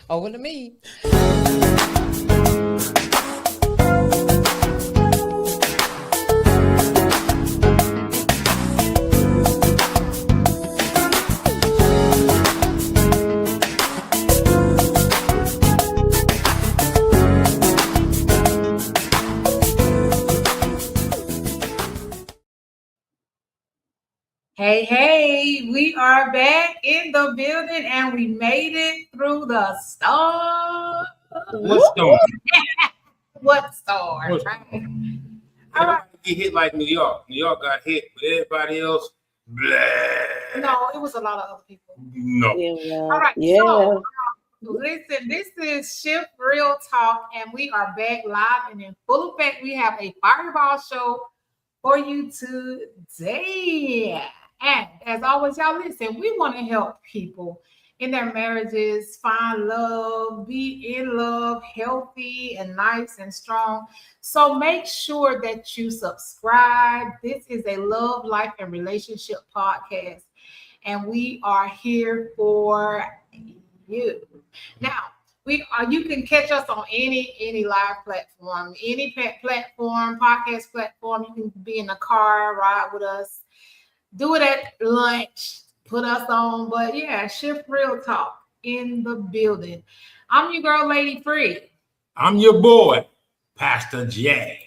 Over to me. Hey, we are back in the building and we made it through the storm. What storm? What storm? What Right? All right. Get hit like New York. New York got hit, but everybody else, blah. No, it was a lot of other people. No. Yeah. All right. Yeah. So, listen, this is Shift Real Talk, and we are back live and in full effect. We have a fireball show for you today. And as always, y'all listen, we want to help people in their marriages find love, be in love, healthy and nice and strong. So make sure that you subscribe. This is a love, life, and relationship podcast, and we are here for you. Now, you can catch us on any live platform, any platform, podcast platform. You can be in the car, ride with us, do it at lunch, put us on. But yeah, Shift Real Talk in the building. I'm your girl, Lady Free. I'm your boy, Pastor J.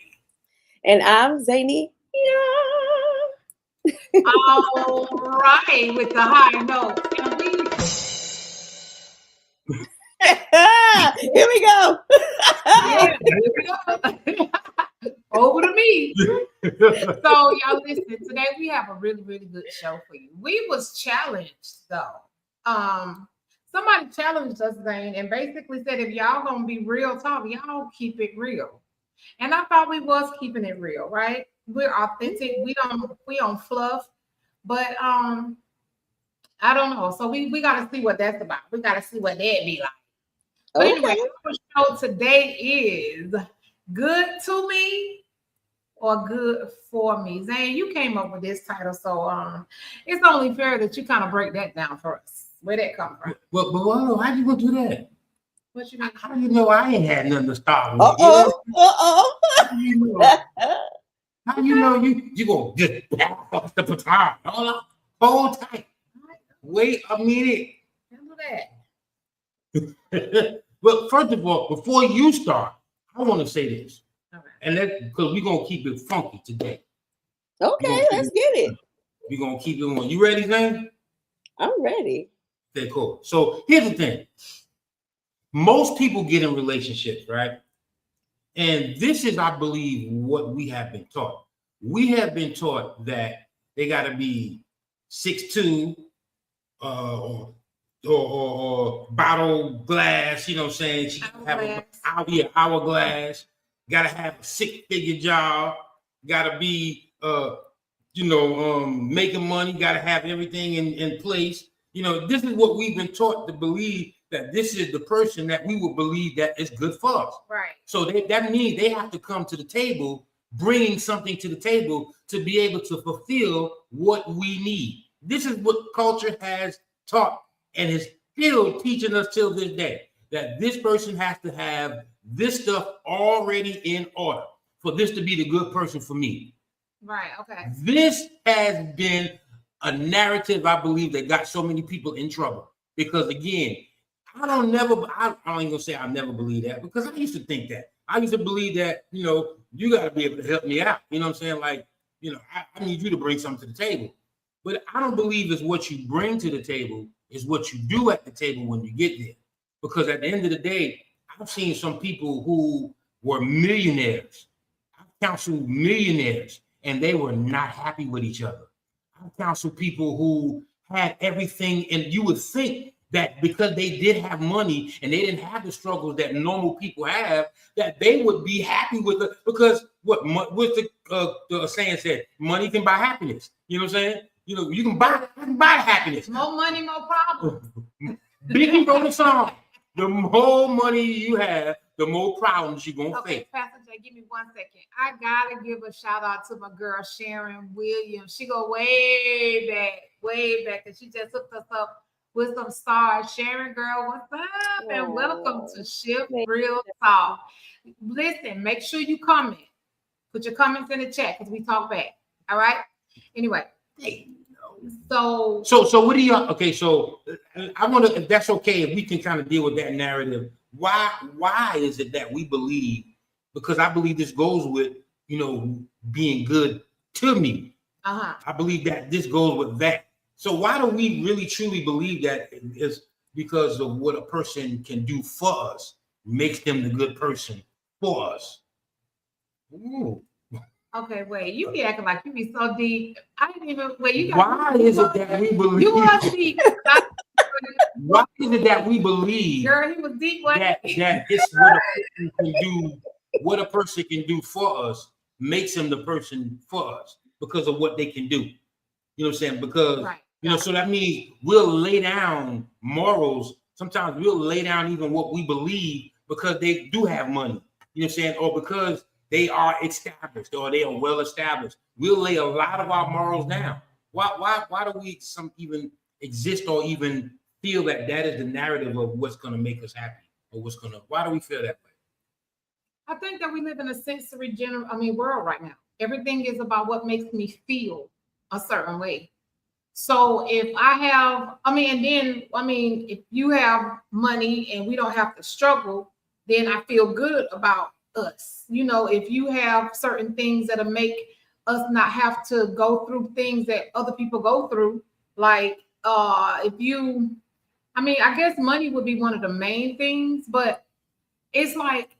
And I'm Zany. Yeah. All right, with the high notes. Here we go. Yeah, here we go. Over to me. So y'all listen, today we have a really, really good show for you. We was challenged though. Somebody challenged us, Zane, and basically said, if y'all gonna be real talk, y'all keep it real. And I thought we was keeping it real, right? We're authentic. We don't fluff. But I don't know. So we gotta see what that's about. We gotta see what that be like. But anyway, our show today is Good to Me or Good for Me. Zane, you came up with this title, so it's only fair that you kind of break that down for us. Where that come from? But how you gonna do that? What you mean? How do you know I ain't had nothing to start with? How you know you gonna just back off the baton? Hold tight. Wait a minute. Do that. Well, first of all, before you start, I want to say this. All right. And that's because we're gonna keep it funky today. Okay, let's get it. We're gonna keep it on. You ready, Zane? I'm ready. Okay, cool. So here's the thing. Most people get in relationships, right? And this is, I believe, what we have been taught. We have been taught that they gotta be 6'2", or bottle glass, you know what I'm saying? She have hourglass, gotta have a 6-figure job, gotta be making money, gotta have everything in place. You know, this is what we've been taught to believe, that this is the person that we would believe that is good for us. Right. So that means they have to come to the table, bringing something to the table to be able to fulfill what we need. This is what culture has taught and is still teaching us till this day, that this person has to have this stuff already in order for this to be the good person for me. Right, okay. This has been a narrative, I believe, that got so many people in trouble. Because again, I don't even gonna say I never believed that, because I used to think that. I used to believe that, you got to be able to help me out. You know what I'm saying? Like, I need you to bring something to the table. But I don't believe it's what you bring to the table, is what you do at the table when you get there. Because at the end of the day, I've seen some people who were millionaires. I've counseled millionaires, and they were not happy with each other. I've counseled people who had everything, and you would think that because they did have money and they didn't have the struggles that normal people have, that they would be happy with it. Because what's the saying said, money can buy happiness. You know what I'm saying? You can buy happiness. More money, more problems. Biggie wrote a song. The more money you have, the more problems you're going to face. Okay, Pastor J, give me 1 second. I got to give a shout out to my girl, Sharon Williams. She go way back, and she just hooked us up with some stars. Sharon, girl, what's up? And welcome to Shift man. Real Talk. Listen, make sure you comment. Put your comments in the chat because we talk back. All right. Anyway, so what do y'all? Okay, so I want to, if that's okay, if we can kind of deal with that narrative. Why is it that we believe? Because I believe this goes with being good to me. I believe that this goes with that. So why do we really truly believe that? Is because of what a person can do for us makes them the good person for us. Ooh. Okay, wait. You be acting like you be so deep. I didn't even wait. You why is it that we believe? You was deep. Why is it that we believe? Girl, he was deep. That it's what a person can do. What a person can do for us makes him the person for us because of what they can do. You know what I'm saying? Because so that means we'll lay down morals. Sometimes we'll lay down even what we believe because they do have money. You know what I'm saying? Or because they are established or they are well established. We'll lay a lot of our morals down. Why do we even exist or even feel that is the narrative of what's going to make us happy or why do we feel that way? I think that we live in a sensory world right now. Everything is about what makes me feel a certain way. So if I have, if you have money and we don't have to struggle, then I feel good about us. If you have certain things that'll make us not have to go through things that other people go through, like I guess money would be one of the main things, but it's like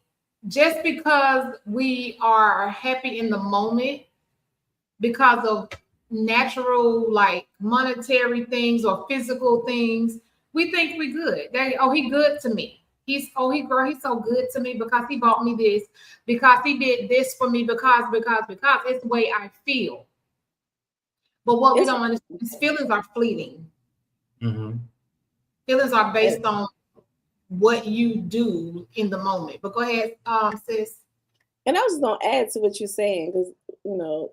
just because we are happy in the moment because of natural, like monetary things or physical things, we think we good. He good to me. He's so good to me because he bought me this, because he did this for me, because it's the way I feel. But what we don't understand is feelings are fleeting. Mm-hmm. Feelings are based on what you do in the moment. But go ahead, sis. And I was going to add to what you're saying, because,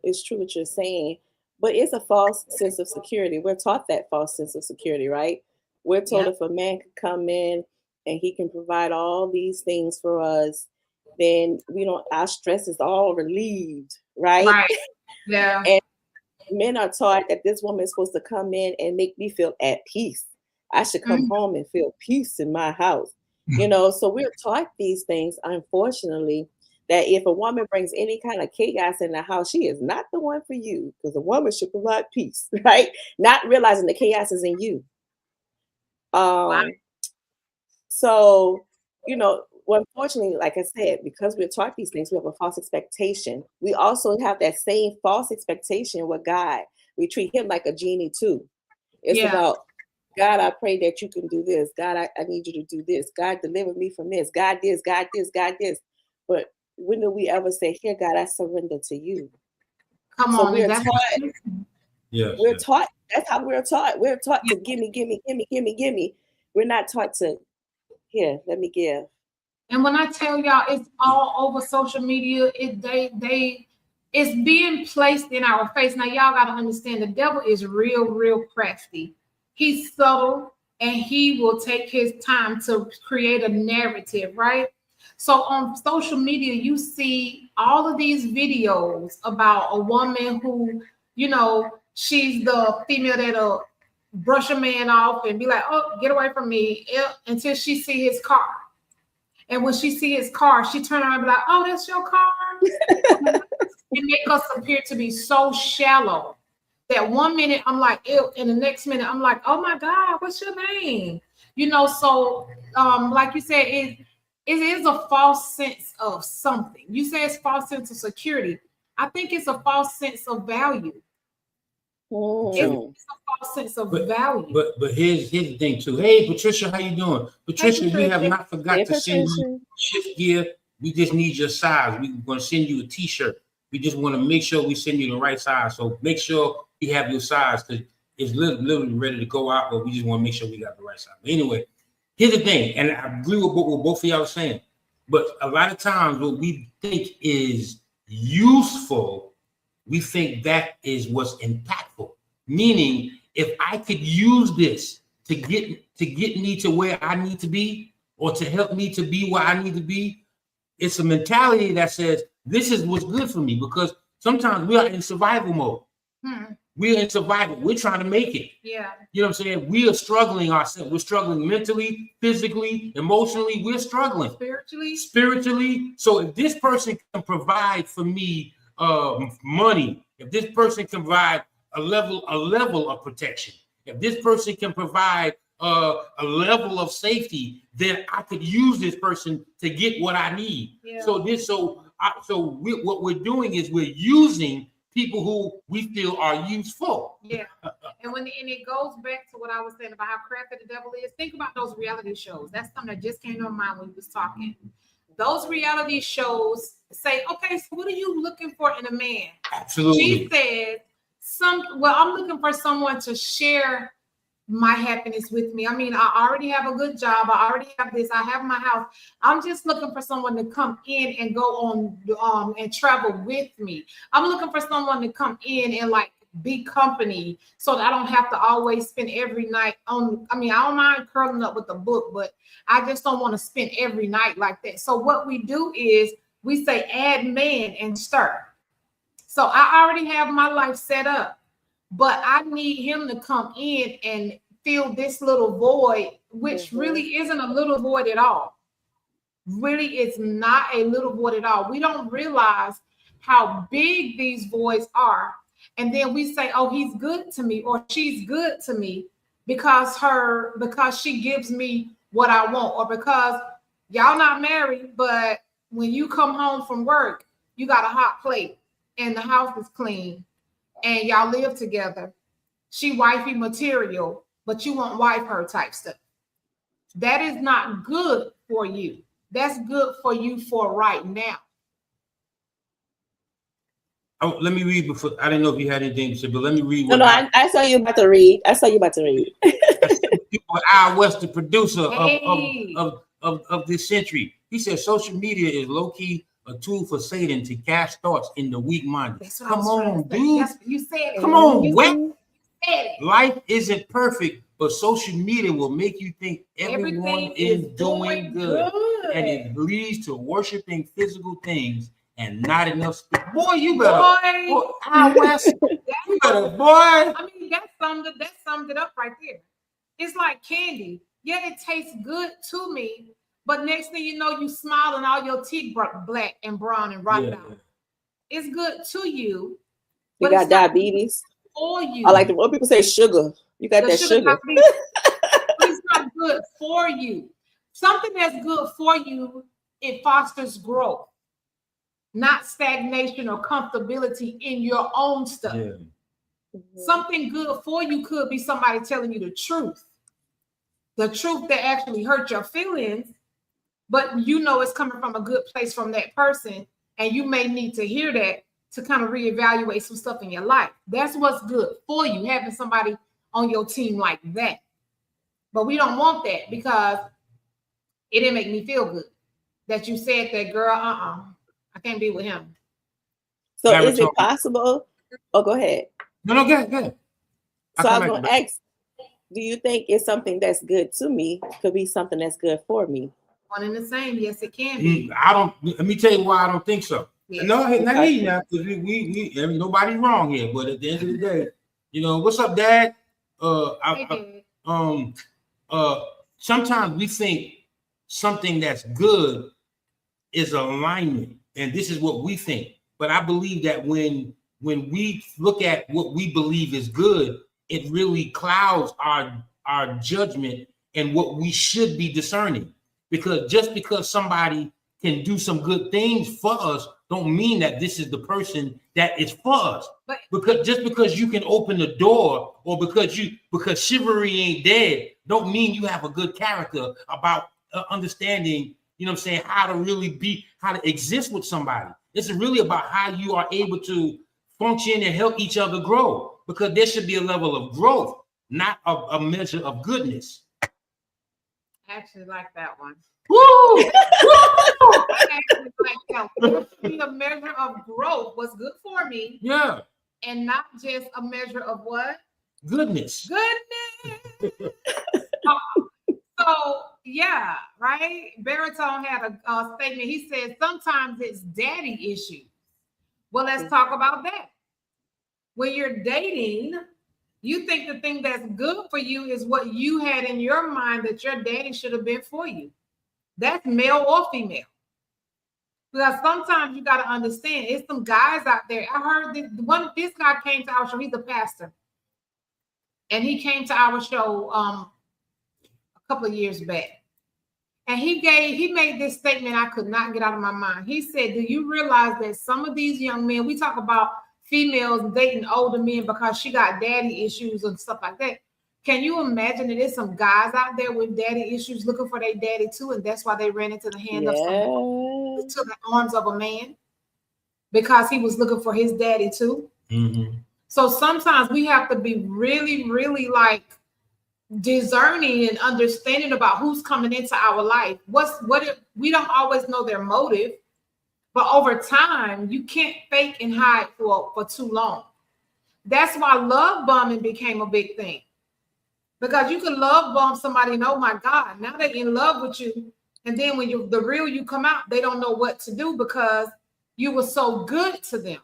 it's true what you're saying, but it's a false sense of security. We're taught that false sense of security, right? We're told if a man can come in and he can provide all these things for us, then our stress is all relieved, right? Right. Yeah. And men are taught that this woman is supposed to come in and make me feel at peace. I should come home and feel peace in my house. So we're taught these things, unfortunately, that if a woman brings any kind of chaos in the house, she is not the one for you, because a woman should provide peace, right? Not realizing the chaos is in you. So, unfortunately, like I said, because we're taught these things, we have a false expectation. We also have that same false expectation with God. We treat him like a genie too. It's about, God, I pray that you can do this. God, I need you to do this. God, deliver me from this. God, this, God, this, God, this. But when do we ever say, here, God, I surrender to you? Come on. We're taught. We're taught. That's how we're taught. We're taught to give me. We're not taught to, here, let me give. And when I tell y'all, it's all over social media. It's being placed in our face. Now, y'all got to understand, the devil is real crafty. He's subtle, and he will take his time to create a narrative, right? So on social media, you see all of these videos about a woman who, she's the female that'll brush a man off and be like, oh, get away from me, until she see his car. And when she see his car, she turn around and be like, oh, that's your car? It makes us appear to be so shallow that 1 minute I'm like, ew, and the next minute I'm like, oh my God, what's your name? So like you said, it is a false sense of something. You say it's false sense of security. I think it's a false sense of value. It's a false sense of value. But here's the thing too. Hey, Patricia, how you doing? Patricia, we have not forgot to send you shift gear. We just need your size. We're going to send you a t-shirt. We just want to make sure we send you the right size. So make sure we have your size, because it's literally ready to go out, but we just want to make sure we got the right size. But anyway, here's the thing, and I agree with what both of y'all are saying, but a lot of times what we think is useful, we think that is what's impactful. Meaning, if I could use this to get me to where I need to be, or to help me to be where I need to be. It's a mentality that says this is what's good for me, because sometimes we are in survival mode. We're in survival. We're trying to make it. Yeah. You know what I'm saying? We are struggling ourselves. We're struggling mentally, physically, emotionally. We're struggling. Spiritually. So if this person can provide for me money, if this person can provide a level of protection, if this person can provide a level of safety, then I could use this person to get what I need. Yeah. What we're doing is we're using people who we feel are useful. Yeah. And it goes back to what I was saying about how crafty the devil is. Think about those reality shows. That's something that just came to my mind when you was talking. Those reality shows say, okay, so what are you looking for in a man? Absolutely. She said, I'm looking for someone to share my happiness with me. I mean, I already have a good job. I already have this. I have my house. I'm just looking for someone to come in and go on and travel with me. I'm looking for someone to come in and like be company, so that I don't have to always spend every night on. I mean, I don't mind curling up with a book, but I just don't want to spend every night like that. So what we do is we say add man and stir. So I already have my life set up, but I need him to come in and fill this little void, which really isn't a little void at all. Really, it's not a little void at all. We don't realize how big these voids are. And then we say, oh, he's good to me, or she's good to me because she gives me what I want, or because y'all not married, but when you come home from work, you got a hot plate and the house is clean and y'all live together. She wifey material, but you won't wife her type stuff. That is not good for you. That's good for you for right now. Oh, let me read before. I didn't know if you had anything to say, but let me read. I saw you about to read. Al West, the producer of this century, he said social media is low-key a tool for Satan to cast thoughts in the weak-minded. Come on, dude. Yes, you said it. Come on, West. Life isn't perfect, but social media will make you think everyone is doing good. And it leads to worshiping physical things and not enough. Boy, you better. Boy, West, you better, boy. I mean, that summed it up right there. It's like candy. Yeah, it tastes good to me, but next thing you know, you smile and all your teeth black and brown and rotted out. It's good to you. You got diabetes. For you. I like when people say sugar. You got that sugar. But it's not good for you. Something that's good for you, it fosters growth, not stagnation or comfortability in your own stuff. Yeah. Something good for you could be somebody telling you the truth that actually hurt your feelings, but you know it's coming from a good place from that person, and you may need to hear that to kind of reevaluate some stuff in your life. That's what's good for you, having somebody on your team like that. But we don't want that because it didn't make me feel good that you said that, girl, I can't be with him. So is it possible? Oh, go ahead. No, go ahead. So I was going to ask, do you think it's something that's good to me could be something that's good for me? One and the same. Yes, it can be. Let me tell you why I don't think so. Yes. No, not me now, because nobody's wrong here. But at the end of the day, what's up, Dad? Sometimes we think something that's good is alignment, and this is what we think. But I believe that when we look at what we believe is good, it really clouds our judgment and what we should be discerning. Because just because somebody can do some good things for us don't mean that this is the person that is for us. But because you can open the door, or because chivalry ain't dead, don't mean you have a good character about understanding, how to exist with somebody. This is really about how you are able to function and help each other grow, because there should be a level of growth, not a measure of goodness. I actually like that one. Woo! I actually like that one. Be a measure of growth, what's good for me. Yeah. And not just a measure of what? Goodness. Goodness. So yeah, right. Baritone had a statement. He said sometimes it's daddy issues. Well, let's talk about that. When you're dating, you think the thing that's good for you is what you had in your mind that your daddy should have been for you. That's male or female. Because sometimes you got to understand, it's some guys out there. I heard this guy came to our show. He's a pastor, and he came to our show a couple of years back, and he made this statement I could not get out of my mind. He said, "Do you realize that some of these young men, we talk about females dating older men because she got daddy issues and stuff like that. Can you imagine that there's some guys out there with daddy issues looking for their daddy too, and that's why they ran into the hand of someone, to the arms of a man, because he was looking for his daddy too." Mm-hmm. So sometimes we have to be really, really like discerning and understanding about who's coming into our life. We don't always know their motive, but over time you can't fake and hide for too long. That's why love bombing became a big thing, because you can love bomb somebody and, oh my God, now they're in love with you, and then when the real you come out, they don't know what to do because you were so good to them,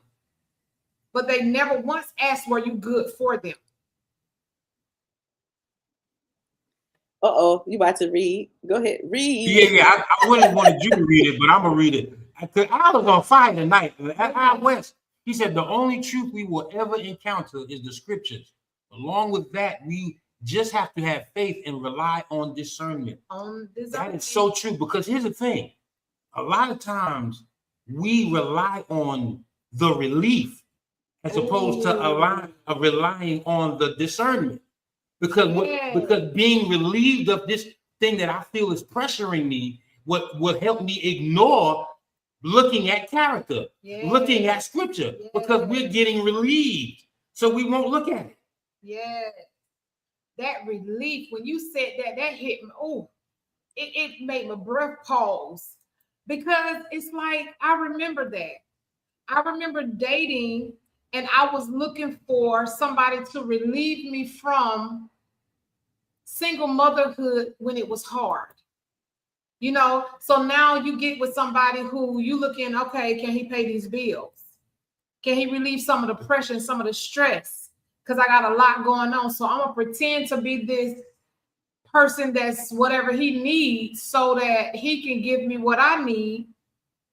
but they never once asked were you good for them. You about to read? Go ahead, read. Yeah. I wouldn't wanted you to read it, but I'm gonna read it. I was on fire tonight. At West, he said the only truth we will ever encounter is the scriptures. Along with that, we just have to have faith and rely on discernment. That is so true, because here's the thing: a lot of times we rely on the relief as opposed to relying on the discernment. Because being relieved of this thing that I feel is pressuring me would help me ignore looking at character, looking at scripture, because we're getting relieved. So we won't look at it. Yeah. That relief, when you said that hit me. Oh, it made my breath pause, because it's like, I remember that. I remember dating, and I was looking for somebody to relieve me from single motherhood when it was hard. So now you get with somebody who you looking, okay, can he pay these bills? Can he relieve some of the pressure and some of the stress? Because I got a lot going on. So I'm going to pretend to be this person that's whatever he needs so that he can give me what I need.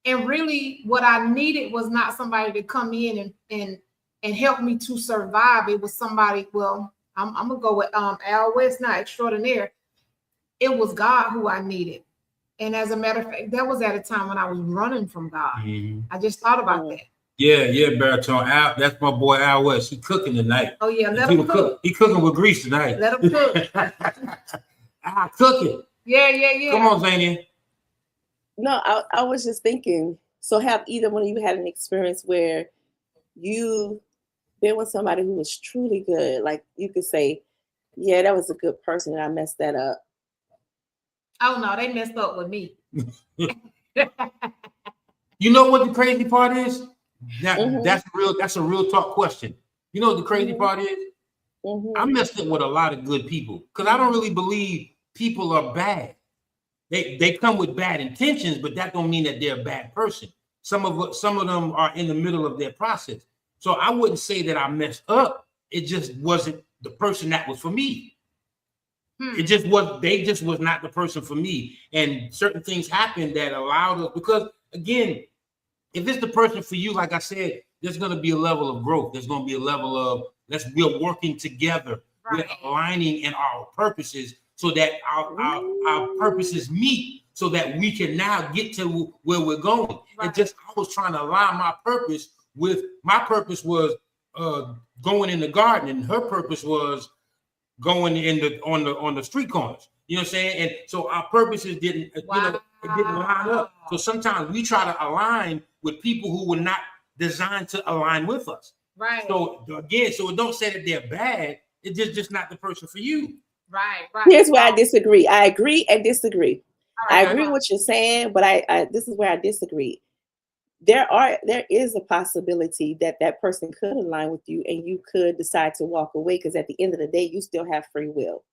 And really what I needed was not somebody to come in and help me to survive. It was somebody, well, I'm going to go with Al West, not extraordinaire. It was God who I needed. And as a matter of fact, that was at a time when I was running from God. Mm-hmm. I just thought about that. Yeah, Baritone. Al, that's my boy Al West. He cooking tonight. Oh yeah, let him cook. He cooking with grease tonight. Let him cook. I cook it. Yeah. Come on, Zania. No, I was just thinking. So have either one of you had an experience where you been with somebody who was truly good? Like you could say, yeah, that was a good person and I messed that up. Oh no, they messed up with me. You know what the crazy part is? That's a real talk question. You know what the crazy part is? I messed up with a lot of good people, because I don't really believe people are bad. They come with bad intentions, but that don't mean that they're a bad person. Some of them are in the middle of their process. So I wouldn't say that I messed up. It just wasn't the person that was for me. It just was. They just was not the person for me. And certain things happened that allowed us, because again, if it's the person for you, like I said, there's going to be a level of growth. There's going to be a level of we're working together. Right. We're aligning in our purposes so that our purposes meet, so that we can now get to where we're going. Right. And just I was trying to align my purpose with my purpose was going in the garden, and her purpose was going on the street corners. You know what I'm saying? And so our purposes didn't, it didn't line up. So sometimes we try to align with people who were not designed to align with us. Right. So again, so don't say that they're bad. It's just not the person for you. Right. Here's where I disagree. I agree and disagree. Right, I agree with what you're saying, but I this is where I disagree. There is a possibility that person could align with you and you could decide to walk away, because at the end of the day, you still have free will.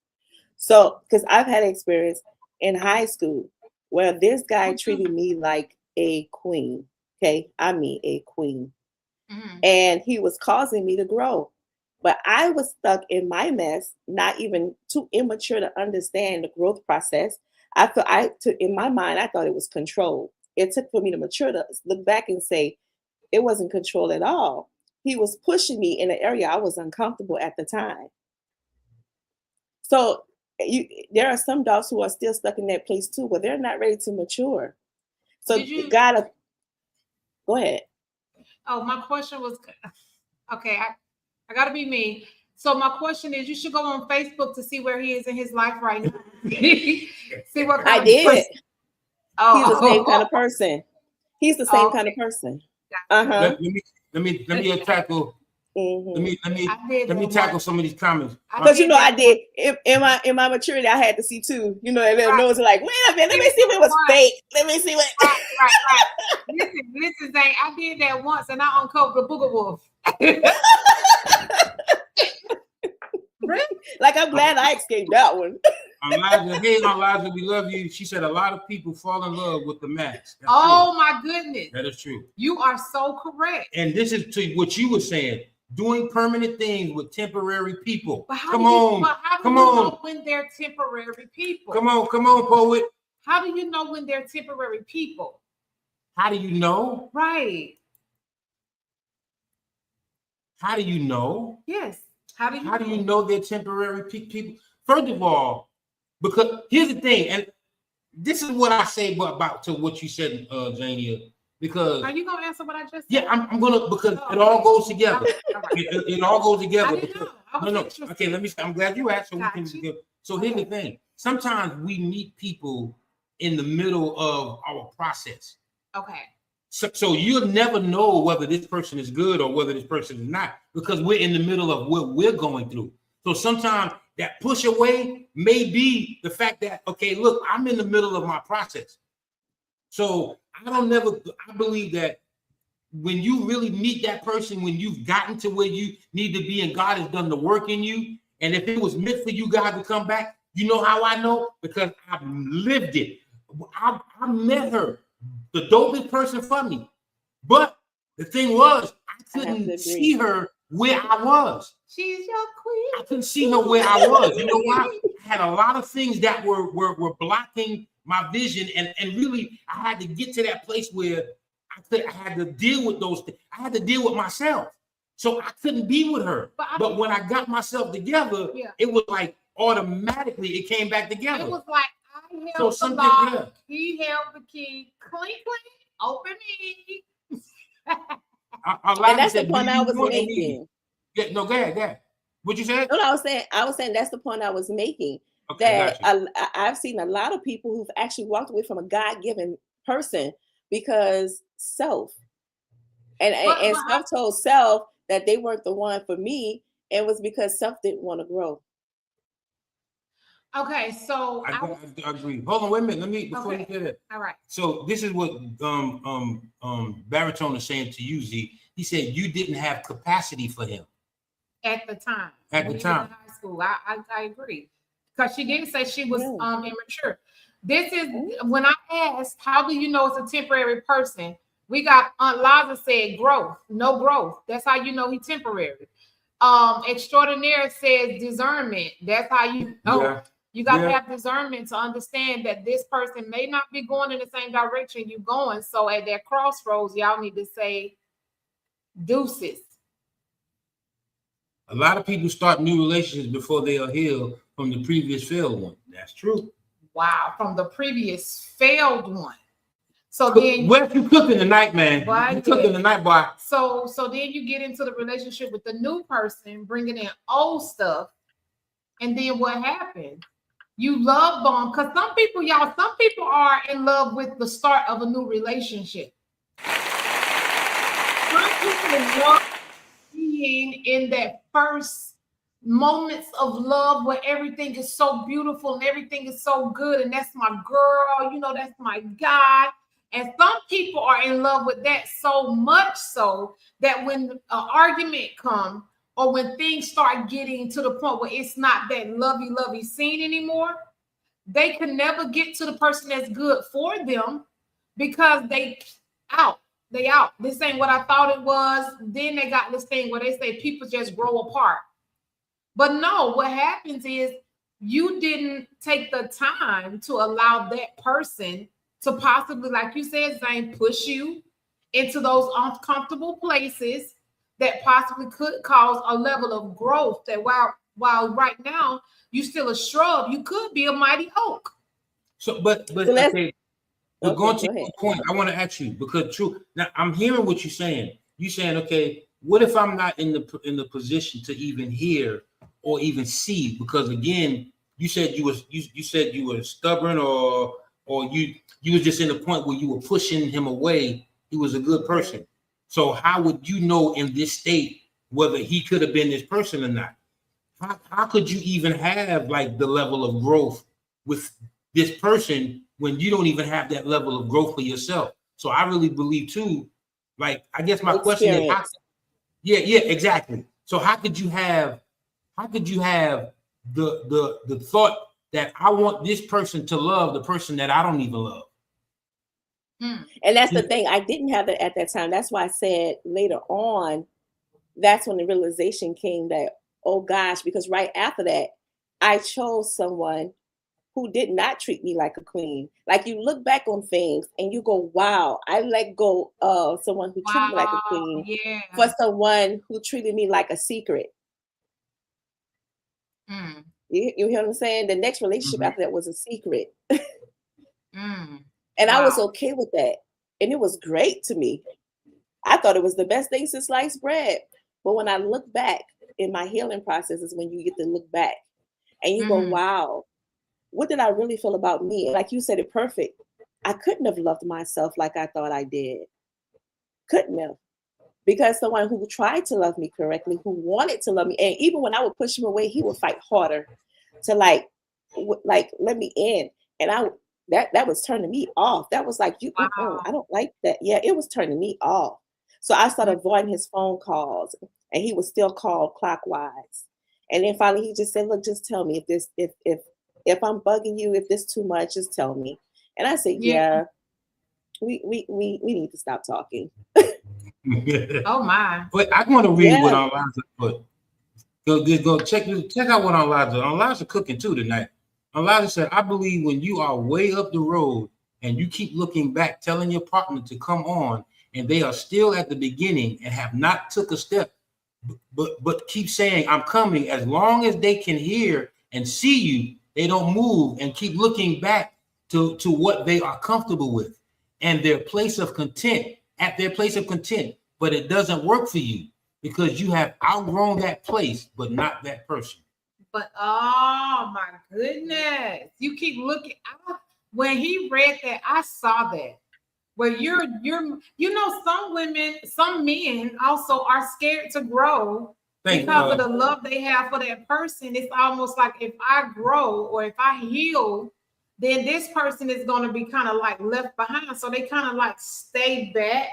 So, because I've had experience in high school where this guy treated me like a queen. Okay, I mean a queen. And he was causing me to grow. But I was stuck in my mess, not even too immature to understand the growth process. In my mind, I thought it was control. It took for me to mature to look back and say it wasn't control at all. He was pushing me in an area I was uncomfortable at the time. So there are some dogs who are still stuck in that place too, where they're not ready to mature. So you gotta go ahead. Oh, my question was okay. I gotta be me. So my question is, you should go on Facebook to see where he is in his life right now. See what kind I did. Oh, he's the same kind of person. He's the same kind of person. Let me tackle. Let me tackle some of these comments. Because I did in my maturity, I had to see too. That little nose like, wait a minute, let me see if it was fake. Let me see what. Right. Listen, Zane, I did that once, and I uncovered the booger wolf. Like, I'm glad I escaped that one. Elijah, hey, Elijah, we love you. She said a lot of people fall in love with the mask. That's true. My goodness. That is true. You are so correct. And this is to what you were saying. Doing permanent things with temporary people. Come on. Come on. When they're temporary people. Come on, poet. How do you know when they're temporary people? How do you know? Right. How do you know? Yes. How do you know they're temporary people? First of all, because here's the thing, and this is what I say about to what you said, Jania. Because are you gonna answer what I just said? Yeah, I'm gonna, because it all goes together. It all goes together. No. Okay, let me. I'm glad you asked. So here's the thing. Sometimes we meet people in the middle of our process. Okay. So you'll never know whether this person is good or whether this person is not, because we're in the middle of what we're going through. So sometimes that push away may be the fact that, okay, look, I'm in the middle of my process. So I believe that when you really meet that person, when you've gotten to where you need to be and God has done the work in you, and if it was meant for you guys to come back, you know how I know? Because I've lived it. I met her, the dopest person for me. But the thing was, I couldn't see her where I was. She's your queen. I couldn't see her where I was. You know why? I had a lot of things that were blocking my vision, and really I had to get to that place where I had to deal with those things. I had to deal with myself. So I couldn't be with her. But when I got myself together, it was like automatically it came back together. It was like I held the lock, he held the key, clink, clink, open me. And that's the point I was making. Yeah, no, go ahead. What you said? No, I was saying that's the point I was making. Okay, that I've seen a lot of people who've actually walked away from a God-given person because self and self told self that they weren't the one for me. It was because self didn't want to grow. Okay, so I agree. Hold on, wait a minute. Let me before you get it. All right. So this is what Baritone is saying to you, Z. He said you didn't have capacity for him at the time. At the time, in high school, I agree, because she didn't say she was immature. This is when I asked, how do you know it's a temporary person? We got Aunt Liza said growth, no growth. That's how you know he's temporary. Extraordinaire says discernment. That's how you know. Yeah. You got to have discernment to understand that this person may not be going in the same direction you're going. So at that crossroads, y'all need to say deuces. A lot of people start new relationships before they are healed from the previous failed one. That's true. Wow, from the previous failed one. So then what you cooking tonight, man? You cooking tonight, boy. So then you get into the relationship with the new person, bringing in old stuff, and then what happens? You love bomb, because some people are in love with the start of a new relationship. Some people love being in that first moments of love where everything is so beautiful and everything is so good, and that's my girl, that's my guy. And some people are in love with that so much so that when an argument comes or when things start getting to the point where it's not that lovey scene anymore, they can never get to the person that's good for them because they out. This ain't what I thought it was. Then they got this thing where they say people just grow apart. But no, what happens is you didn't take the time to allow that person to possibly, like you said, Zane, push you into those uncomfortable places that possibly could cause a level of growth that while right now you still a shrub, you could be a mighty oak. So, but okay, but going to your point, I want to ask you, because true, now I'm hearing what you're saying. You're saying, okay, what if I'm not in the position to even hear or even see? Because again, you said you said you were stubborn, or you was just in the point where you were pushing him away. He was a good person. So how would you know in this state whether he could have been this person or not? How could you even have like the level of growth with this person when you don't even have that level of growth for yourself? So I really believe too, like, I guess my question is, yeah, exactly. So how could you have the thought that I want this person to love the person that I don't even love? And that's the thing. I didn't have it at that time. That's why I said later on, that's when the realization came that, oh gosh, because right after that, I chose someone who did not treat me like a queen. Like, you look back on things and you go, wow, I let go of someone who treated me like a queen for someone who treated me like a secret. You hear what I'm saying? The next relationship after that was a secret. And I was okay with that. And it was great to me. I thought it was the best thing since sliced bread. But when I look back in my healing process is when you get to look back and you go, wow, what did I really feel about me? Like you said it perfect. I couldn't have loved myself like I thought I did. Couldn't have. Because someone who tried to love me correctly, who wanted to love me, and even when I would push him away, he would fight harder to like let me in. And that was turning me off. That was like, I don't like that. Yeah, it was turning me off. So I started avoiding his phone calls, and he would still call clockwise. And then finally he just said, look, just tell me if I'm bugging you, if this too much, just tell me. And I said, yeah, we need to stop talking. Oh my. But I want to read what Elijah put. Go check out what Elijah cooking too tonight. Elijah said, I believe when you are way up the road and you keep looking back, telling your partner to come on, and they are still at the beginning and have not took a step, but keep saying, I'm coming, as long as they can hear and see you, they don't move and keep looking back to what they are comfortable with and their place of content, at their place of content. But it doesn't work for you because you have outgrown that place, but not that person. But oh my goodness, you keep looking. When he read that, I saw that. Where you're some women, some men also are scared to grow because of the love they have for that person. It's almost like if I grow or if I heal, then this person is going to be kind of like left behind. So they kind of like stay back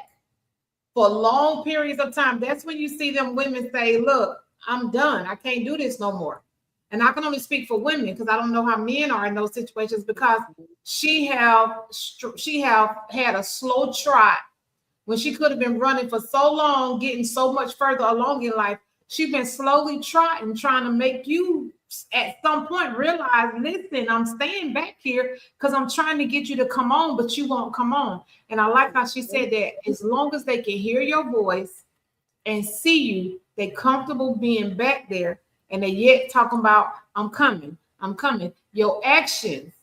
for long periods of time. That's when you see them women say, look, I'm done. I can't do this no more. And I can only speak for women because I don't know how men are in those situations, because she have had a slow trot when she could have been running for so long, getting so much further along in life. She's been slowly trotting, trying to make you at some point realize, listen, I'm staying back here because I'm trying to get you to come on, but you won't come on. And I like how she said that as long as they can hear your voice and see you, they're comfortable being back there. And they yet talking about, I'm coming. Your actions,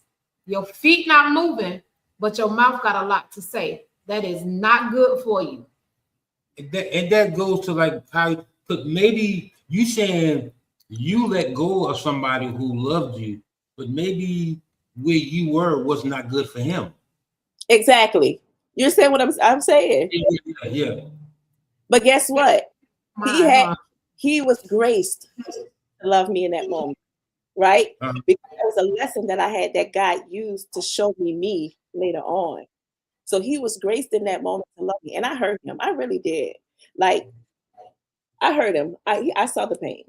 your feet not moving, but your mouth got a lot to say. That is not good for you. And that goes to like how, because maybe you saying you let go of somebody who loved you, but maybe where you were was not good for him. Exactly. You're saying what I'm saying. Yeah. But guess what? He was graced to love me in that moment, right? Because it was a lesson that I had that God used to show me later on. So he was graced in that moment to love me, and I hurt him. I really did. Like, I heard him. I saw the pain.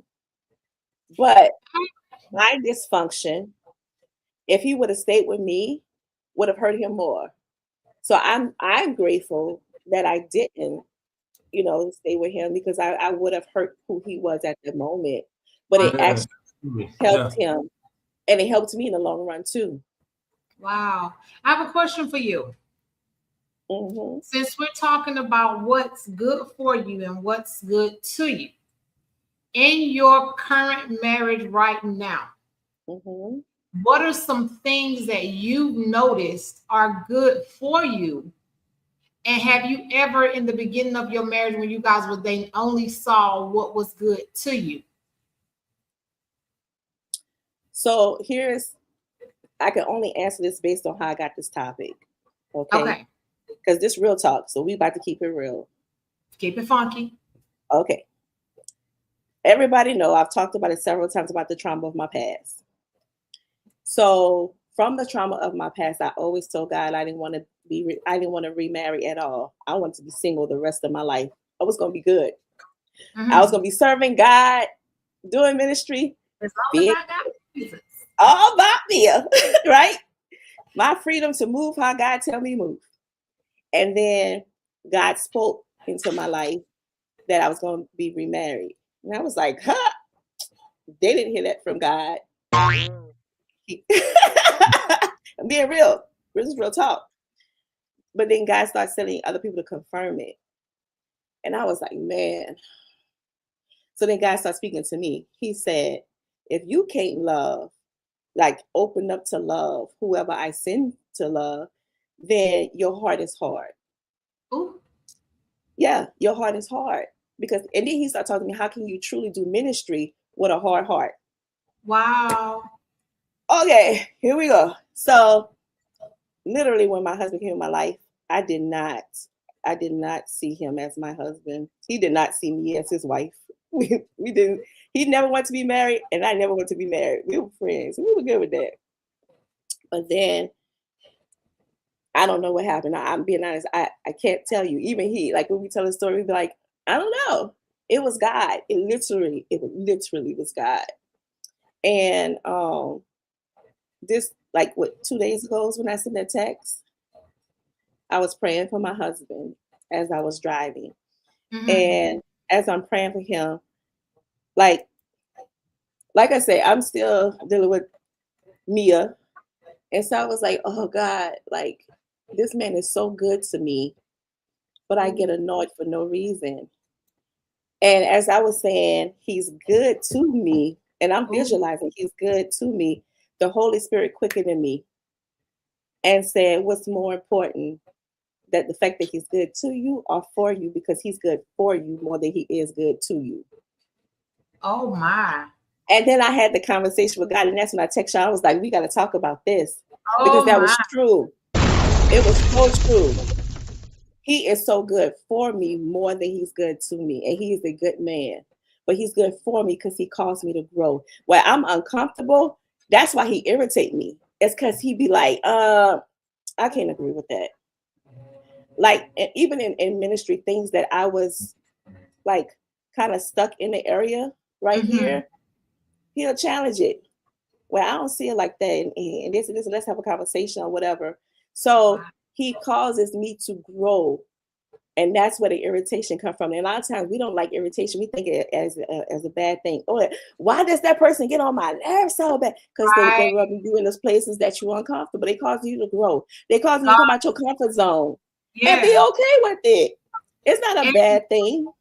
But my dysfunction, if he would have stayed with me, would have hurt him more. So I'm grateful that I didn't, stay with him, because I would have hurt who he was at the moment. But it actually helped him, and it helped me in the long run too. Wow. I have a question for you. Mm-hmm. Since we're talking about what's good for you and what's good to you in your current marriage right now, Mm-hmm. what are some things that you've noticed are good for you? And have you ever, in the beginning of your marriage, when you guys were dating, only saw what was good to you? So I can only answer this based on how I got this topic. Okay. Because this real talk. So we about to keep it real. Keep it funky. Okay. Everybody know I've talked about it several times about the trauma of my past. So from the trauma of my past, I always told God I didn't want to remarry at all. I wanted to be single the rest of my life. I was going to be good. Mm-hmm. I was going to be serving God, doing ministry. It's all about God. Jesus. All about me, right? My freedom to move how God tell me move. And then God spoke into my life that I was going to be remarried. And I was like, huh? They didn't hear that from God. I'm being real. This is real talk. But then God started sending other people to confirm it. And I was like, man. So then God started speaking to me. He said, if you can't love, like open up to love whoever I send to love, then your heart is hard. Ooh. Yeah, your heart is hard. And then he started talking to me, how can you truly do ministry with a hard heart? Wow. Okay, here we go. So literally when my husband came in my life, I did not see him as my husband. He did not see me as his wife. We didn't. He never wanted to be married, and I never wanted to be married. We were friends. We were good with that. But then I don't know what happened. I'm being honest. I can't tell you. Even he, like when we tell the story, we'd be like, I don't know. It was God. It literally was God. And this, like, 2 days ago was when I sent that text. I was praying for my husband as I was driving. Mm-hmm. And as I'm praying for him, like I said, I'm still dealing with Mia. And so I was like, oh God, like this man is so good to me, but I get annoyed for no reason. And as I was saying, he's good to me, and I'm visualizing he's good to me, the Holy Spirit quickened in me and said, what's more important, that the fact that he's good to you or for you, because he's good for you more than he is good to you. Oh my. And then I had the conversation with God, and that's when I texted you. I was like, we got to talk about this, because that was true. It was so true. He is so good for me more than he's good to me. And he is a good man. But he's good for me because he caused me to grow. When I'm uncomfortable, that's why he irritates me. It's because he be like, I can't agree with that. Like, even in ministry, things that I was like kind of stuck in the area right here, he'll challenge it. Well, I don't see it like that. And this and this, and let's have a conversation or whatever. So he causes me to grow. And that's where the irritation comes from. And a lot of times we don't like irritation. We think it as a bad thing. Oh, why does that person get on my nerves so bad? Because they rub you in those places that you're uncomfortable. They cause you to grow. They cause you to come out your comfort zone and be okay with it. It's not a bad thing.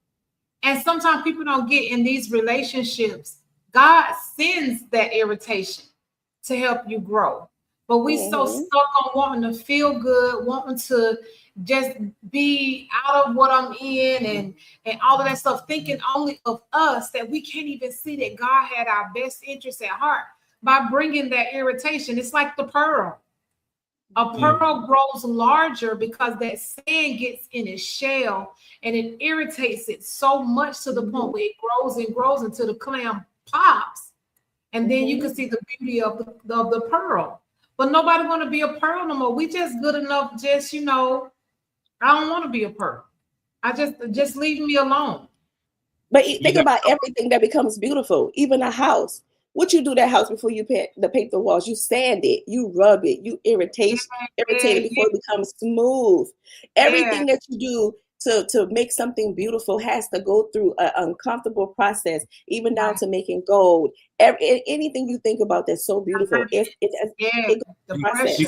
And sometimes people don't get in these relationships. God sends that irritation to help you grow. But we so stuck on wanting to feel good, wanting to just be out of what I'm in and all of that stuff, thinking only of us, that we can't even see that God had our best interests at heart by bringing that irritation. It's like the pearl. A pearl grows larger because that sand gets in its shell and it irritates it so much to the point where it grows and grows until the clam pops. And then you can see the beauty of the pearl. But nobody want to be a pearl no more. We just good enough, just, I don't want to be a pearl. I just leave me alone. But think about everything that becomes beautiful, even a house. What you do that house before you paint the walls? You sand it, you rub it, you irritate it before it becomes smooth. Everything that you do to make something beautiful has to go through an uncomfortable process, even down to making gold. Anything you think about that's so beautiful, it goes the process.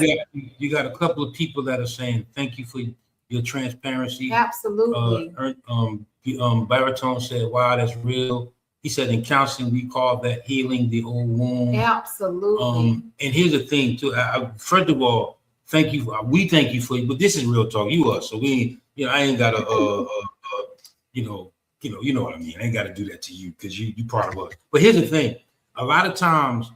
You got a couple of people that are saying thank you for your transparency. Absolutely. Baritone said, "Wow, that's real." He said, "In counseling, we call that healing the old wound." Absolutely. And here's the thing, too. First of all, thank you. We thank you for you, but this is real talk. You are, so we, I ain't got to, you know what I mean. I ain't got to do that to you because you part of us. But here's the thing: a lot of times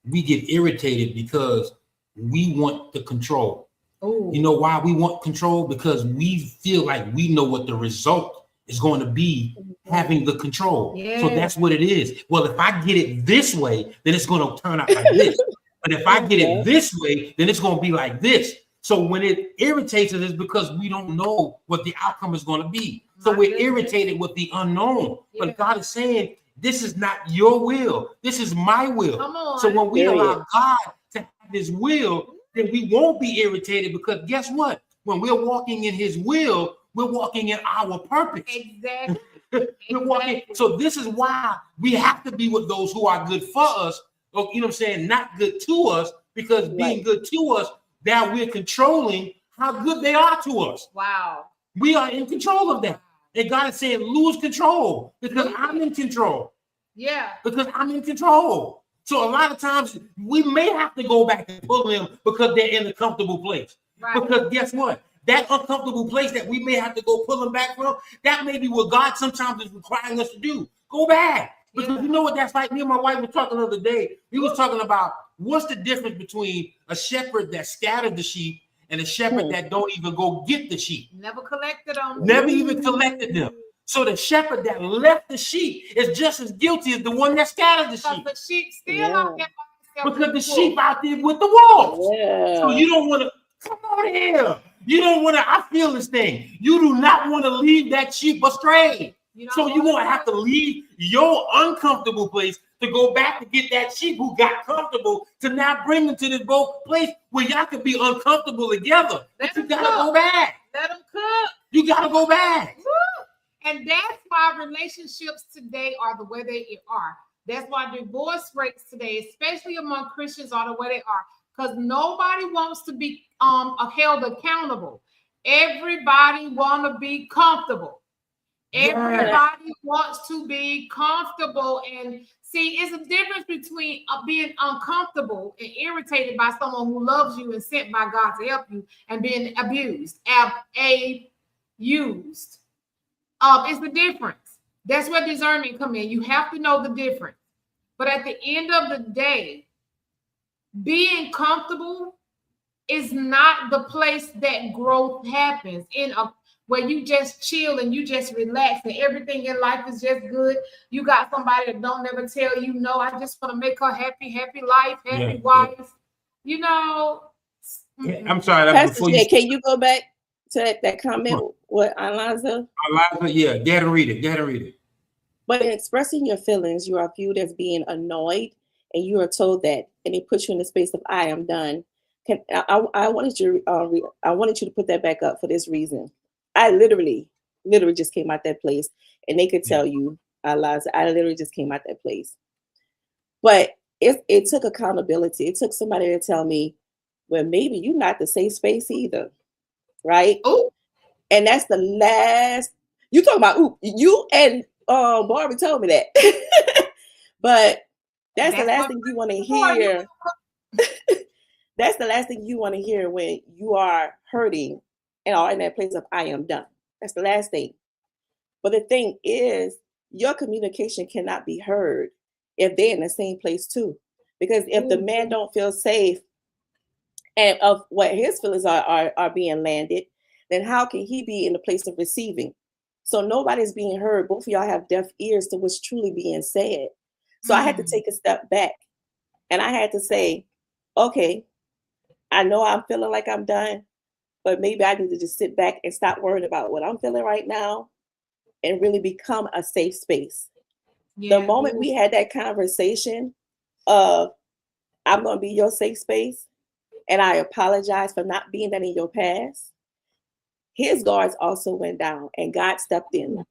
we get irritated because we want the control. Ooh. You know why we want control? Because we feel like we know what the result is going to be having the control. Yeah. So that's what it is. Well, if I get it this way, then it's going to turn out like this. But if I get it this way, then it's going to be like this. So when it irritates us, it's because we don't know what the outcome is going to be. So we're irritated with the unknown. Yeah. But God is saying, this is not your will. This is my will. Come on. So when we allow God to have his will, then we won't be irritated, because guess what? When we're walking in his will, we're walking in our purpose. Exactly. We're walking. So this is why we have to be with those who are good for us, or, you know what I'm saying, not good to us, because being good to us, now we're controlling how good they are to us. Wow. We are in control of that. And God is saying, lose control, because I'm in control. Yeah. Because I'm in control. So a lot of times we may have to go back and pull them because they're in a comfortable place. Right. Because guess what? That uncomfortable place that we may have to go pull them back from, that may be what God sometimes is requiring us to do. Go back. Because you know what that's like? Me and my wife were talking the other day. We was talking about what's the difference between a shepherd that scattered the sheep and a shepherd that don't even go get the sheep. Never collected them. Never even collected them. So the shepherd that left the sheep is just as guilty as the one that scattered the sheep. The sheep still out there by because the sheep out there with the wolves. Yeah. So you don't want to come on here. You don't want to. I feel this thing. You do not want to leave that sheep astray. So you're going to have to leave your uncomfortable place to go back to get that sheep who got comfortable, to now bring them to this both place where y'all can be uncomfortable together. But you got to go back. Let them cook. You got to go back. And that's why relationships today are the way they are. That's why divorce rates today, especially among Christians, are the way they are. Because nobody wants to be held accountable. Everybody want to be comfortable. Everybody wants to be comfortable. And see, it's a difference between being uncomfortable and irritated by someone who loves you and sent by God to help you, and being abused, used. It's the difference. That's where discernment come in. You have to know the difference. But at the end of the day, being comfortable is not the place that growth happens. Where you just chill and you just relax and everything in life is just good. You got somebody that don't never tell you, no, I just want to make her happy life, happy wife. You know. I'm sorry. Pastor Jay, can you go back to that comment with Alonzo? Yeah, go ahead and read it. But in expressing your feelings, you are viewed as being annoyed, and you are told that, and it puts you in the space of "I am done." I wanted you to put that back up for this reason. I literally just came out that place, and they could tell you, Alonzo, I literally just came out that place. But it took accountability. It took somebody to tell me, well, maybe you're not the safe space either. Right? Oh, and that's the last you talking about. You and Barbie told me that, but that's the last thing you want to hear. That's the last thing you want to hear when you are hurting and are in that place of "I am done." That's the last thing. But the thing is, your communication cannot be heard if they're in the same place too, because if the man don't feel safe and of what his feelings are being landed, then how can he be in the place of receiving? So nobody's being heard. Both of y'all have deaf ears to what's truly being said. So I had to take a step back, and I had to say, okay, I know I'm feeling like I'm done, but maybe I need to just sit back and stop worrying about what I'm feeling right now and really become a safe space. Yeah. The moment we had that conversation of, I'm going to be your safe space, and I apologize for not being that in your past, his guards also went down, and God stepped in.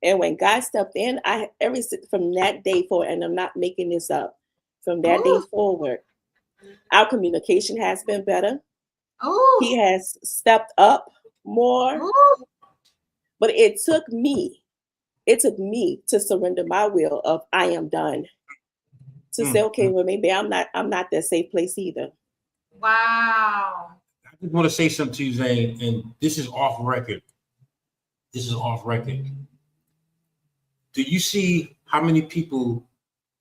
And when God stepped in, from that day forward, and I'm not making this up, from that day forward, our communication has been better. He has stepped up more. But it took me to surrender my will of I am done. To say, okay, well, maybe I'm not that safe place either. Wow. I just want to say something to you, Zane, and this is off record. Do you see how many people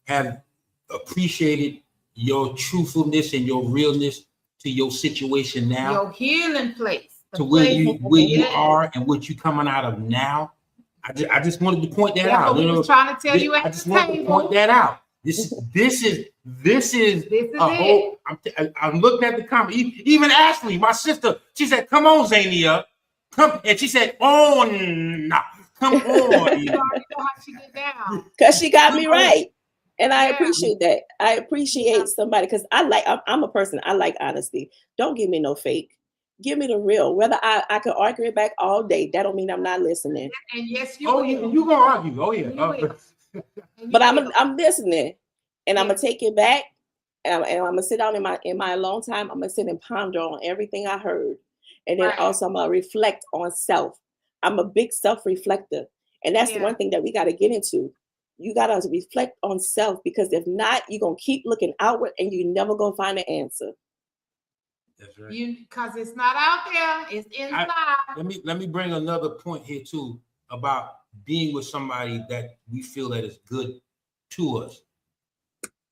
have appreciated your truthfulness and your realness to your situation now? Your healing place. To where you are and what you coming out of now? I just wanted to point that out. What we was trying to tell you at I just the wanted table. to point that out. This is a whole. I'm looking at the comment. Even Ashley, my sister, she said, "Come on, Zania, come," and she said, "Oh, no, come on." You already know how she get down. Because she got me right, and I appreciate that. I appreciate somebody, because I'm a person. I like honesty. Don't give me no fake. Give me the real. Whether I could argue it back all day, that don't mean I'm not listening. And yes, you. Oh, you gonna argue? Oh yeah. But I'm listening, and I'm gonna take it back, and I'm gonna sit down in my alone time. I'm gonna sit and ponder on everything I heard, and then also I'm gonna reflect on self. I'm a big self-reflector, and that's the one thing that we got to get into. You got to reflect on self, because if not, you're gonna keep looking outward, and you're never gonna find an answer. That's right. Because it's not out there, it's inside. Let me bring another point here too about being with somebody that we feel that is good to us.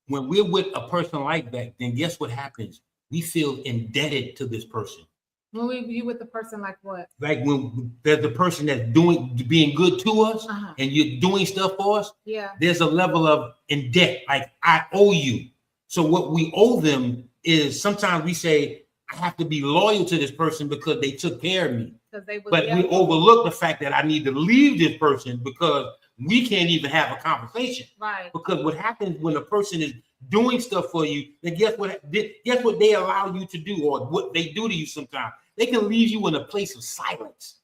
When we're with a person like that, then guess what happens? We feel indebted to this person. When we be with the person like what? Like when there's the person that's being good to us, and you're doing stuff for us. Yeah. There's a level of in debt, like I owe you. So what we owe them is sometimes we say, I have to be loyal to this person because they took care of me. But we overlook the fact that I need to leave this person because we can't even have a conversation. Right. Because what happens when a person is doing stuff for you, then guess what they allow you to do, or what they do to you sometimes? They can leave you in a place of silence.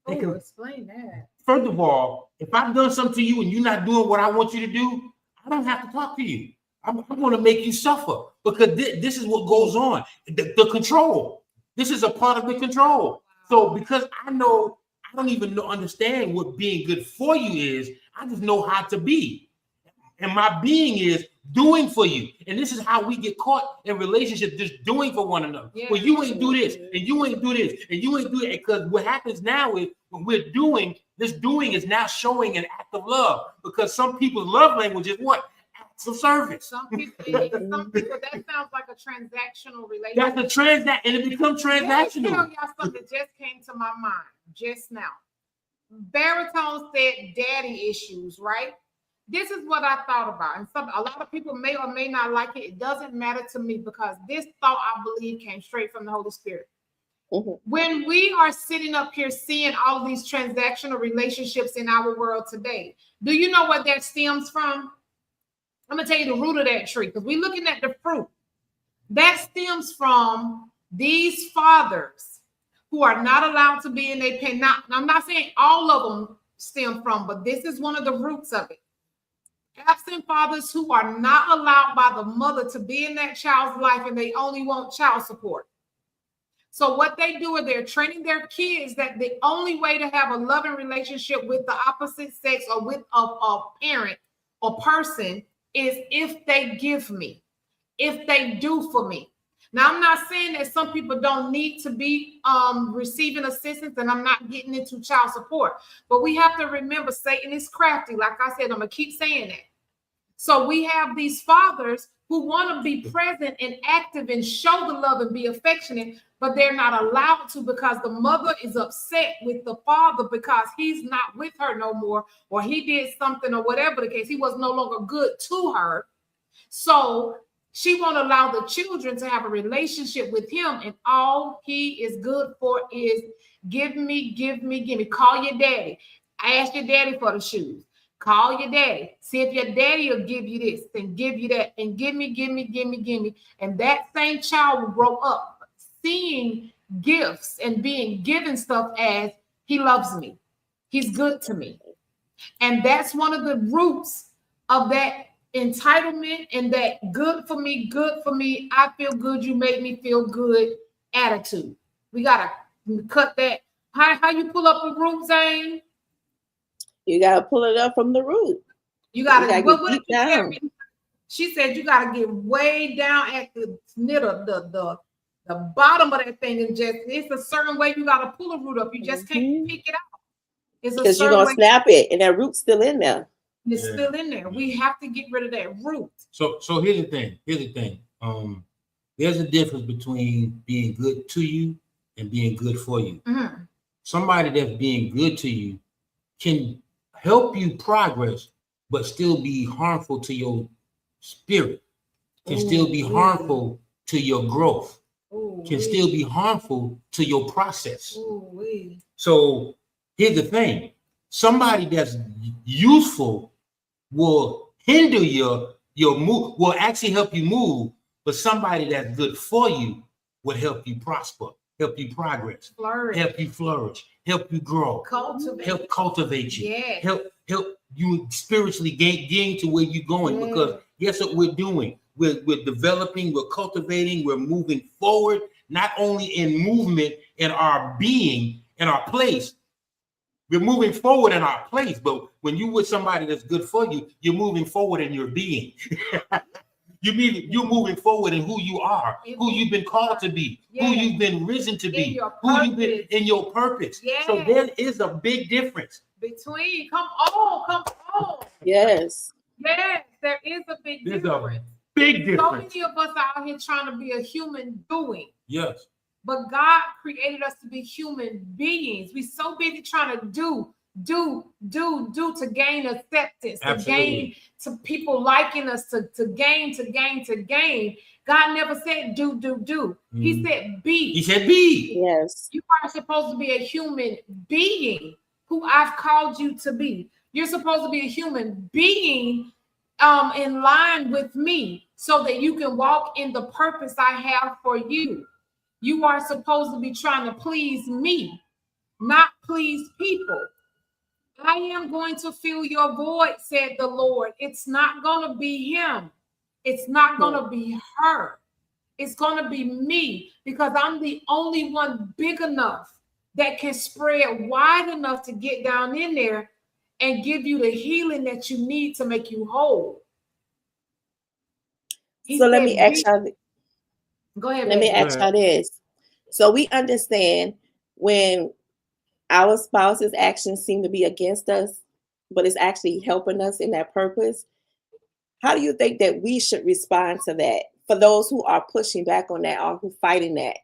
They can explain that. First of all, if I've done something to you and you're not doing what I want you to do, I don't have to talk to you. I'm going to make you suffer, because this is what goes on. The control. This is a part of the control. So because I know, I don't even understand what being good for you is. I just know how to be. And my being is doing for you. And this is how we get caught in relationships, just doing for one another. Yeah. Well, you ain't do this, and you ain't do this, and you ain't do it. Because what happens now is when we're doing, this doing is now showing an act of love. Because some people's love language is what? Acts of service. Some people that sounds like a transactional relationship. That's and it becomes transactional. Let me tell y'all something that just came to my mind just now. Baritone said daddy issues, right? This is what I thought about. And a lot of people may or may not like it. It doesn't matter to me, because this thought, I believe, came straight from the Holy Spirit. When we are sitting up here seeing all these transactional relationships in our world today, do you know what that stems from? I'm going to tell you the root of that tree, because we're looking at the fruit. That stems from these fathers who are not allowed to be in their pen. Now, I'm not saying all of them stem from, but this is one of the roots of it. Absent fathers who are not allowed by the mother to be in that child's life, and they only want child support. So what they do is they're training their kids that the only way to have a loving relationship with the opposite sex, or with a parent or person, is if they give me, if they do for me. Now, I'm not saying that some people don't need to be receiving assistance, and I'm not getting into child support, but we have to remember Satan is crafty. Like I said, I'm going to keep saying that. So we have these fathers who want to be present and active and show the love and be affectionate, but they're not allowed to, because the mother is upset with the father because he's not with her no more, or he did something, or whatever the case. He was no longer good to her. So she won't allow the children to have a relationship with him, and all he is good for is give me, give me, give me. Call your daddy. Ask your daddy for the shoes. Call your daddy. See if your daddy will give you this and give you that and give me. And that same child will grow up seeing gifts and being given stuff as he loves me. He's good to me. And that's one of the roots of that entitlement and that good for me, I feel good, you make me feel good attitude. We got to cut that. How you pull up the root, Zane? You gotta pull it up from the root. You gotta get deep down. She said you gotta get way down at the bottom of that thing, and just it's a certain way you gotta pull the root up. You just can't pick it out. Because you're gonna snap it, and that root's still in there. It's still in there. We have to get rid of that root. So here's the thing. There's a difference between being good to you and being good for you. Mm-hmm. Somebody that's being good to you can help you progress, but still be harmful to your spirit, can still be harmful to your growth, can still be harmful to your process. So here's the thing. Somebody that's useful will hinder your move, will actually help you move, but somebody that's good for you will help you prosper, help you progress, help you flourish, help you grow, help cultivate you, help you spiritually gain to where you're going. Because guess what we're doing? We're developing, we're cultivating, we're moving forward, not only in movement in our being, in our place. We're moving forward in our place, but when you're with somebody that's good for you, you're moving forward in your being. You're moving forward in who you are, who you've been called to be, who you've been risen to be, who you've been in your purpose. So there is a big difference between. Come on. Yes, there is a big difference. Big difference. So many of us out here trying to be a human doing. Yes. But God created us to be human beings. We're so busy trying to do to gain acceptance, to gain to people liking us, to gain. God never said do. Mm-hmm. He said be. He said be. Yes. You are supposed to be a human being who I've called you to be. You're supposed to be a human being in line with me so that you can walk in the purpose I have for you. You are supposed to be trying to please me, not please people. I am going to fill your void, said the Lord. It's not going to be him. It's not going to be her. It's going to be me, because I'm the only one big enough that can spread wide enough to get down in there and give you the healing that you need to make you whole. So let me ask y'all. Go ahead. Let me ask y'all this. So we understand when our spouse's actions seem to be against us, but it's actually helping us in that purpose. How do you think that we should respond to that for those who are pushing back on that or who fighting that?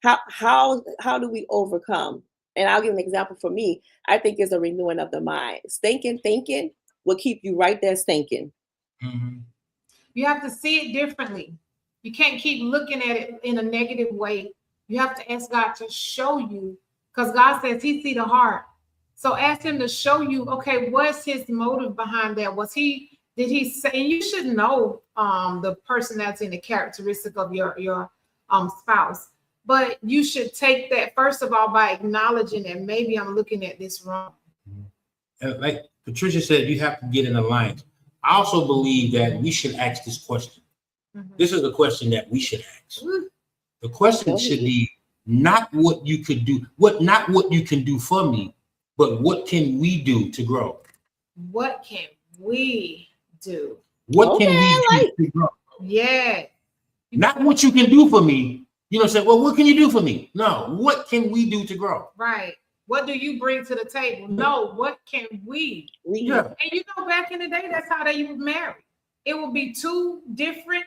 How do we overcome? And I'll give an example for me. I think it's a renewing of the mind. Thinking will keep you right there thinking. Mm-hmm. You have to see it differently. You can't keep looking at it in a negative way. You have to ask God to show you, because God says he sees the heart. So ask him to show you, okay, what's his motive behind that? Did he say, and you should know the personality and the characteristic of your spouse, but you should take that first of all by acknowledging that maybe I'm looking at this wrong. And like Patricia said, you have to get in alliance. I also believe that we should ask this question. Mm-hmm. This is the question that we should ask. Mm-hmm. The question should be not what you could do, not what you can do for me, but what can we do to grow? What can we do? What can we do to grow? Yeah. Not what you can do for me. You know, say, well, what can you do for me? No, what can we do to grow? Right. What do you bring to the table? No, what can we? Yeah. And you know, back in the day, that's how they were married. It would be two different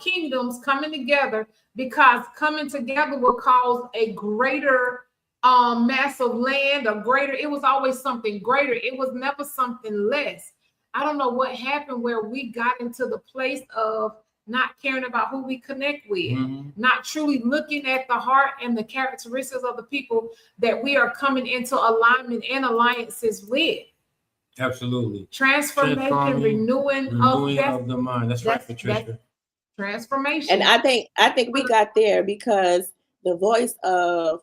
kingdoms coming together, because coming together will cause a greater mass of land, it was always something greater. It was never something less. I don't know what happened where we got into the place of not caring about who we connect with, Mhm. not truly looking at the heart and the characteristics of the people that we are coming into alignment and alliances with. Absolutely. Transformation, renewing of the mind. That's right, Patricia. That's transformation. And I think we got there because the voice of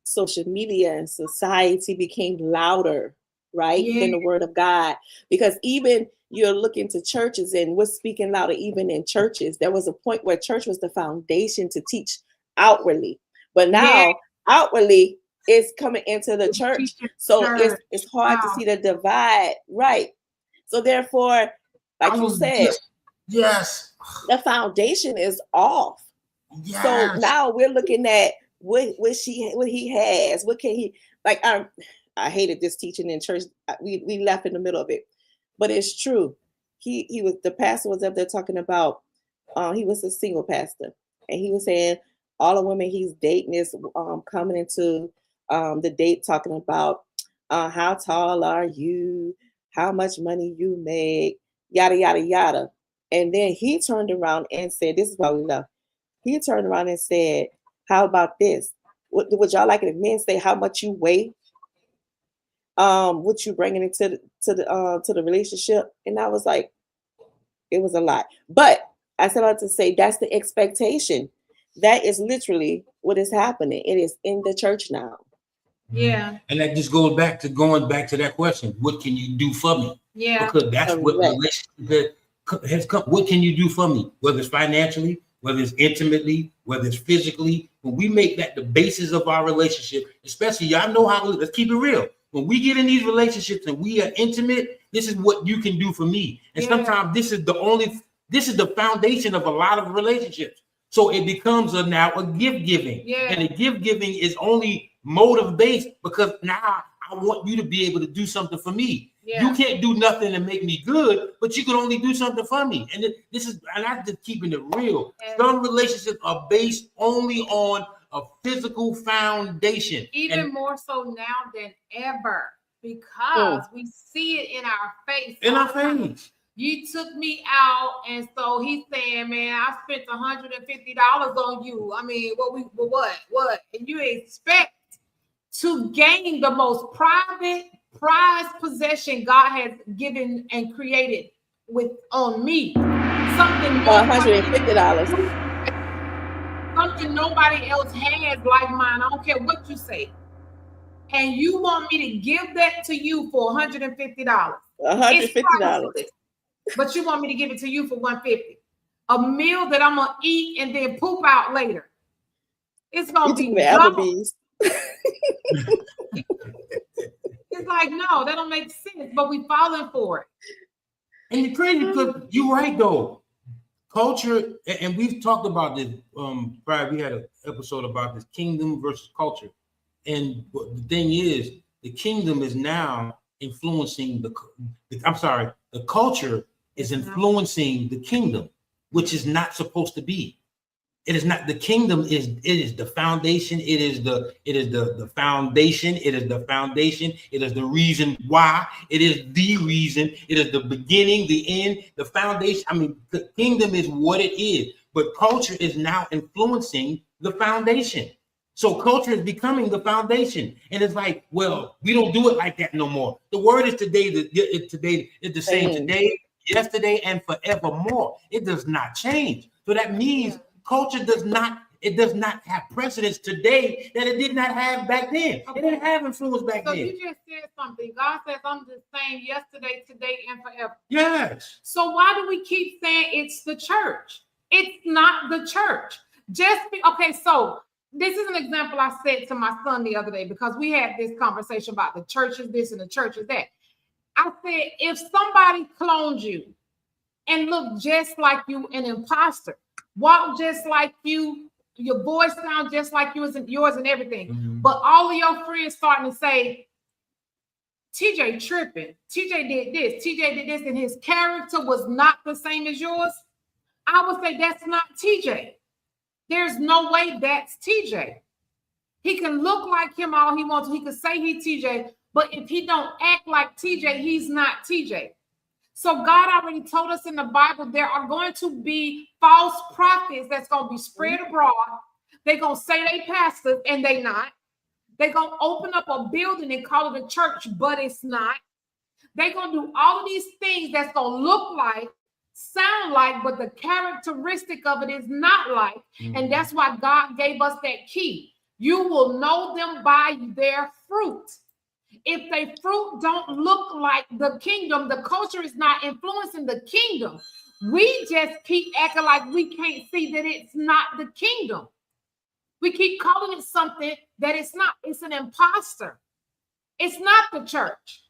social media and society became louder, right, than the word of God. Because even you're looking to churches and what's speaking louder, even in churches, there was a point where church was the foundation to teach outwardly, but now outwardly it's coming into the church. So it's hard to see the divide, right? So therefore, like you said, yes, the foundation is off. Yes. So now we're looking at what he has. What can he like? I hated this teaching in church. We left in the middle of it, but it's true. He was, the pastor was up there talking about. He was a single pastor, and he was saying all the women he's dating is coming into the date talking about how tall are you, how much money you make, yada yada yada. And then he turned around and said, "This is why we left." He turned around and said, "How about this? Would y'all like it if men say how much you weigh? What you bringing into the relationship?" And I was like, it was a lot. But I said to say that's the expectation. That is literally what is happening. It is in the church now. Yeah. And that just goes back to that question. What can you do for me? Yeah. Because that's what relationship has come. What can you do for me? Whether it's financially, whether it's intimately, whether it's physically. When we make that the basis of our relationship, especially, y'all know how, let's keep it real. When we get in these relationships and we are intimate, this is what you can do for me. And sometimes this is the foundation of a lot of relationships. So it becomes now a gift giving. Yeah. And the gift giving is only motive based because now I want you to be able to do something for me. Yeah. You can't do nothing to make me good, but you can only do something for me. And I'm just keeping it real. Some relationships are based only on a physical foundation. Even more so now than ever, because we see it in our face. In our face. You took me out, and so he's saying, "Man, I spent $150 on you." I mean, what? And you expect to gain the most prized possession God has given and created on me. Something $150. Something nobody else has like mine. I don't care what you say. And you want me to give that to you for $150. $150. But you want me to give it to you for $150. A meal that I'm gonna eat and then poop out later. It's gonna be Applebee's. It's like, no, that don't make sense, but we falling for it. And the crazy, because you're right though. Culture, and we've talked about this. Probably we had an episode about this, kingdom versus culture. And the thing is, the kingdom is now influencing the culture is influencing the kingdom, which is not supposed to be. It is not. The kingdom is the foundation. It is the foundation. It is the foundation. It is the reason why. It is the reason. It is the beginning, the end, the foundation. I mean, the kingdom is what it is, but culture is now influencing the foundation. So culture is becoming the foundation, and it's like, well, we don't do it like that no more. The word is today. Today is the same today, yesterday, and forevermore. It does not change. So that means culture does not have precedence today that it did not have back then. Okay. It didn't have influence back then. So you just said something. God says, "I'm the same yesterday, today, and forever." Yes. So why do we keep saying it's the church? It's not the church. So this is an example I said to my son the other day, because we had this conversation about the church is this and the church is that. I said, if somebody clones you and look just like you, an imposter, walk just like you, your voice sound just like yours and everything, but all of your friends starting to say, TJ tripping, TJ did this, and his character was not the same as yours, I would say that's not TJ. There's no way that's TJ. He can look like him all he wants. He could say he's TJ, but if he don't act like TJ, he's not TJ. So God already told us in the Bible there are going to be false prophets that's going to be spread abroad. They're going to say they pastors and they not. They're going to open up a building and call it a church, but it's not. They're going to do all of these things that's going to look like, sound like, but the characteristic of it is not like. And that's why God gave us that key. You will know them by their fruit. If their fruit don't look like the kingdom, the culture is not influencing the kingdom. We just keep acting like we can't see that it's not the kingdom. We keep calling it something that it's not. It's an imposter. It's not the church.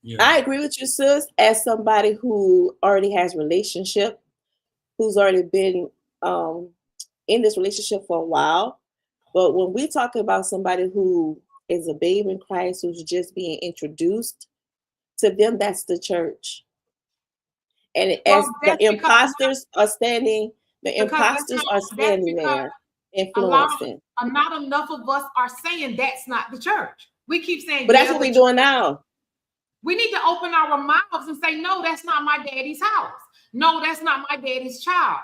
Yeah. I agree with you, sis, as somebody who already has relationship, who's already been in this relationship for a while. But when we talk about somebody who is a babe in Christ, who's just being introduced, to them, that's the church. And as the imposters are standing, there influencing. Not enough of us are saying that's not the church. We keep saying, but that's what we're doing now. We need to open our mouths and say, no, that's not my daddy's house. No, that's not my daddy's child.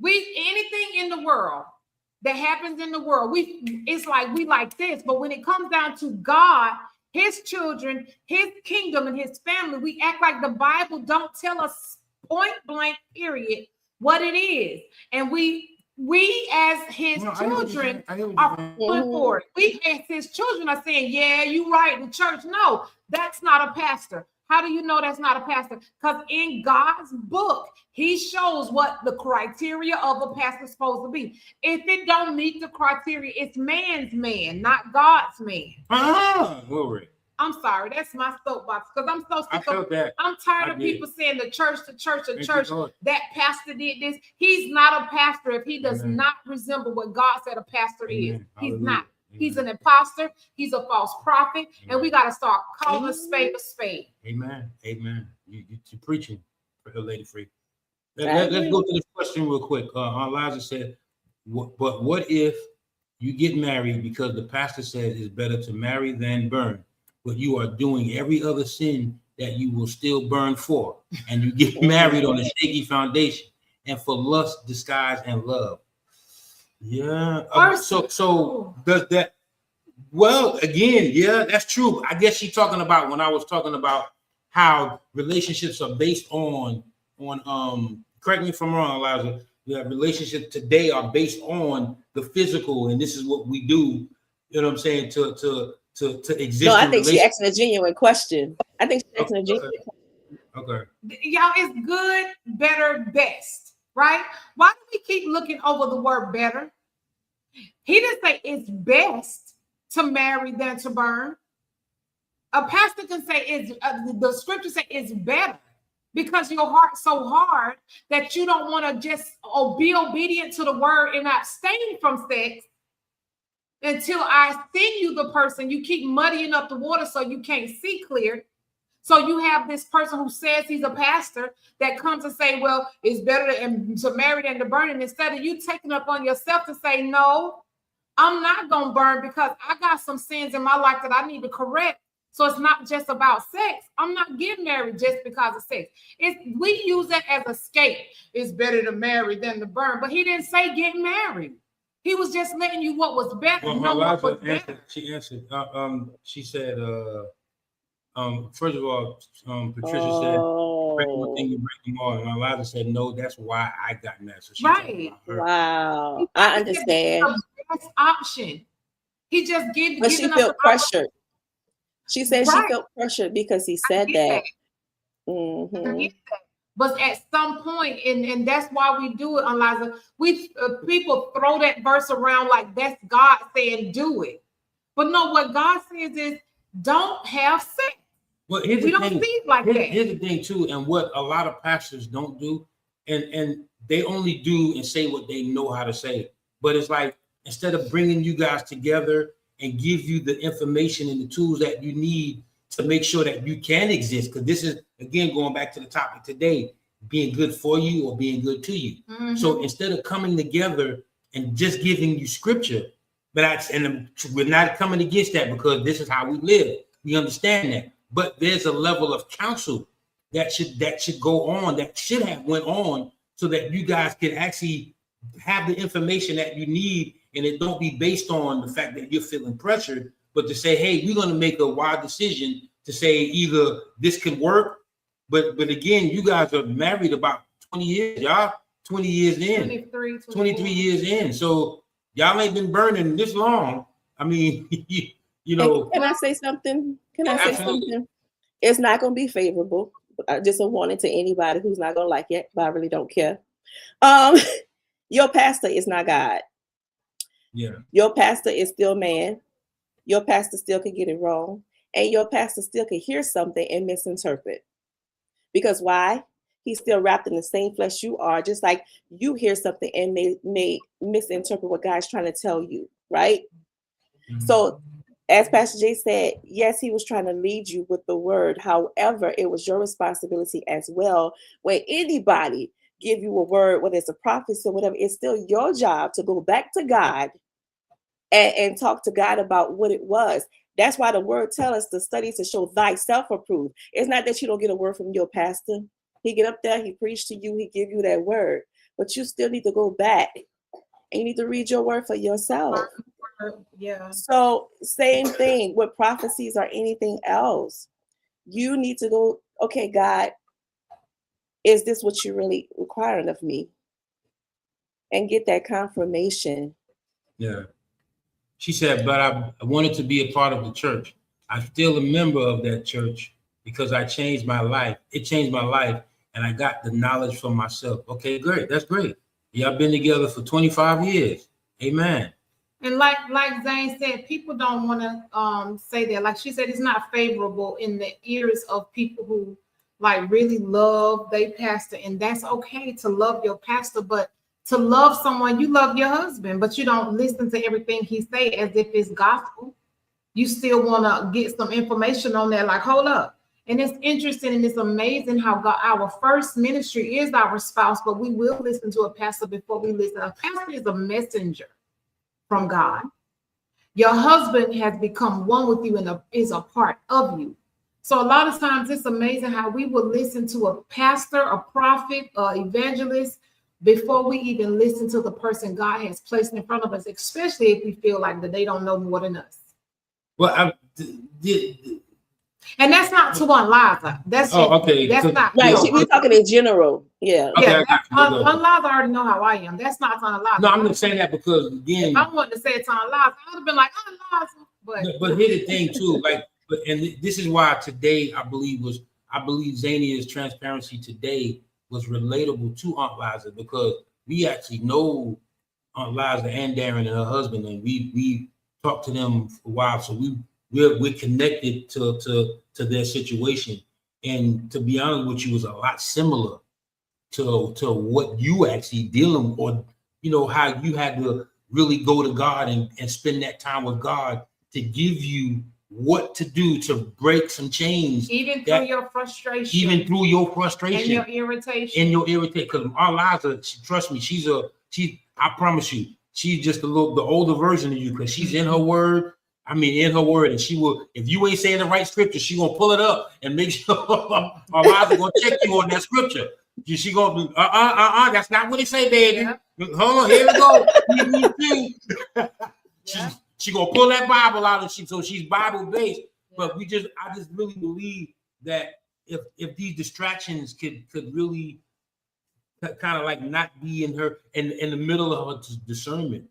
Anything in the world that happens in the world, it's like we like this. But when it comes down to God, his children, his kingdom, and his family, we act like the Bible don't tell us point blank, period, what it is. And we as his children are pulling for it. We as his children are saying, yeah, you're right, the church. No, that's not a pastor. How do you know that's not a pastor? Because in God's book, he shows what the criteria of a pastor is supposed to be. If it don't meet the criteria, it's man's man, not God's man. Glory. I'm sorry, that's my soapbox, because I'm so sick of that. I'm tired of people saying the church, that pastor did this. He's not a pastor if he does not resemble what God said a pastor is. He's not. He's an imposter. He's a false prophet. And we got to start calling a spade a spade. Amen. Amen. You're preaching for her, Lady Free. Let's go to this question real quick. Elijah said, but what if you get married because the pastor says it's better to marry than burn, but you are doing every other sin that you will still burn for, and you get married on a shaky foundation and for lust, disguise, and love? Yeah. So does that? Well, again, yeah, that's true. I guess she's talking about when I was talking about how relationships are based on correct me if I'm wrong, Elijah. Yeah, relationships today are based on the physical, and this is what we do. You know what I'm saying? To exist. No, I think she's asking a genuine question. I think she's asking a genuine question. Okay. Y'all, it's good, better, best, right? Why do we keep looking over the word better? He didn't say it's best to marry than to burn. A pastor can say the scripture say it's better, because your heart's so hard that you don't want to just be obedient to the word and abstain from sex until I send you the person. You keep muddying up the water so you can't see clear. So you have this person who says he's a pastor that comes and say, well, it's better to marry than to burn. And instead of you taking up on yourself to say, no, I'm not going to burn because I got some sins in my life that I need to correct. So it's not just about sex. I'm not getting married just because of sex. We use that as escape. It's better to marry than to burn. But he didn't say get married. He was just letting you what was better. She answered. She said, first of all, Patricia said, break one thing, you break them all. And Elijah said, no, that's why I got mad. So right. Wow. I understand. The best option. He just gave. But she felt pressured. She said she felt pressured because he said that. Mm-hmm. But at some point, and that's why we do it, Eliza. People throw that verse around like that's God saying do it. But no, what God says is don't have sex. Well, we don't see it like that. Here's the thing too, and what a lot of pastors don't do, and they only do and say what they know how to say. But it's like, instead of bringing you guys together and give you the information and the tools that you need to make sure that you can exist, because this is, again, going back to the topic today, being good for you or being good to you. Mm-hmm. So instead of coming together and just giving you scripture, and we're not coming against that, because this is how we live. We understand that. But there's a level of counsel that should go on, that should have went on, so that you guys can actually have the information that you need, and it don't be based on the fact that you're feeling pressured, but to say, hey, we're going to make a wide decision to say either this can work, but again, you guys are married about 20 years, y'all 20 years in, 23 years in, so y'all ain't been burning this long. I mean, you know. Can I say something? Absolutely. Something? It's not going to be favorable. Just a warning to anybody who's not going to like it, but I really don't care. Your pastor is not God. Yeah. Your pastor is still man. Your pastor still can get it wrong. And your pastor still can hear something and misinterpret. Because why? He's still wrapped in the same flesh you are, just like you hear something and may misinterpret what God's trying to tell you, right? Mm-hmm. So as Pastor Jay said, yes, he was trying to lead you with the word. However, it was your responsibility as well. When anybody give you a word, whether it's a prophecy or whatever, it's still your job to go back to God and talk to God about what it was. That's why the word tells us to study to show thyself approved. It's not that you don't get a word from your pastor. He get up there, he preach to you, he give you that word. But you still need to go back and you need to read your word for yourself. Yeah. So same thing with prophecies or anything else. You need to go, okay, God, is this what you're really requiring of me? And get that confirmation. Yeah. She said, but I wanted to be a part of the church. I'm still a member of that church because I changed my life. It changed my life, and I got the knowledge for myself. Okay, great. That's great. Y'all been together for 25 years. Amen. And like Zane said, people don't want to say that. Like she said, it's not favorable in the ears of people who like really love their pastor, and that's okay to love your pastor, but to love someone, you love your husband, but you don't listen to everything he say as if it's gospel. You still want to get some information on that, like, hold up. And it's interesting and it's amazing how God, our first ministry is our spouse, but we will listen to a pastor before we listen. A pastor is a messenger from God. Your husband has become one with you and is a part of you. So a lot of times it's amazing how we will listen to a pastor, a prophet, evangelist before we even listen to the person God has placed in front of us, especially if we feel like that they don't know more than us. Well, and that's not to unliza. That's okay. That's not right. We're talking in general. Yeah. Okay, yeah. Unliza already know how I am. That's not to unliza. No, I'm not saying that because again, if I wanted to say it to unliza, I would have been like unliza. But here's the thing too, and this is why today I believe Zania's transparency today was relatable to Aunt Liza, because we actually know Aunt Liza and Darren and her husband, and we talked to them for a while, so we're connected to their situation. And to be honest with you, it was a lot similar to what you actually dealing with, or you know, how you had to really go to God and spend that time with God to give you what to do to break some chains, even through your frustration, and your irritation, because our lives trust me, I promise you, she's just the older version of you, because she's in her word. I mean, in her word, and she will, if you ain't saying the right scripture, she gonna pull it up and make sure our lives are gonna check you on that scripture. She gonna be, that's not what it say, baby. Yeah. Hold on, here we go. She gonna pull that Bible out, and so she's Bible based. But I just really believe that if these distractions could really kind of like not be in the middle of her discernment.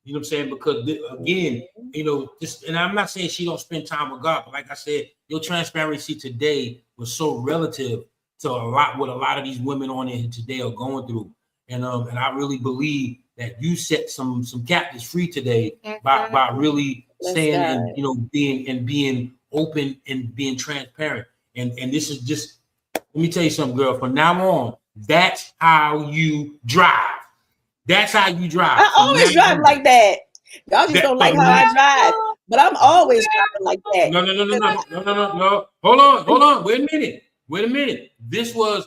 You know what I'm saying? Because again, you know, and I'm not saying she don't spend time with God, but like I said, your transparency today was so relative to what a lot of these women on here today are going through. And I really believe that you set some captives free today by really saying and, you know, being open and being transparent. And this is just, let me tell you something, girl. From now on, that's how you drive. That's how you drive. I always drive like that. Y'all just don't like how I drive, but I'm always driving like that. No. Hold on. Wait a minute. This was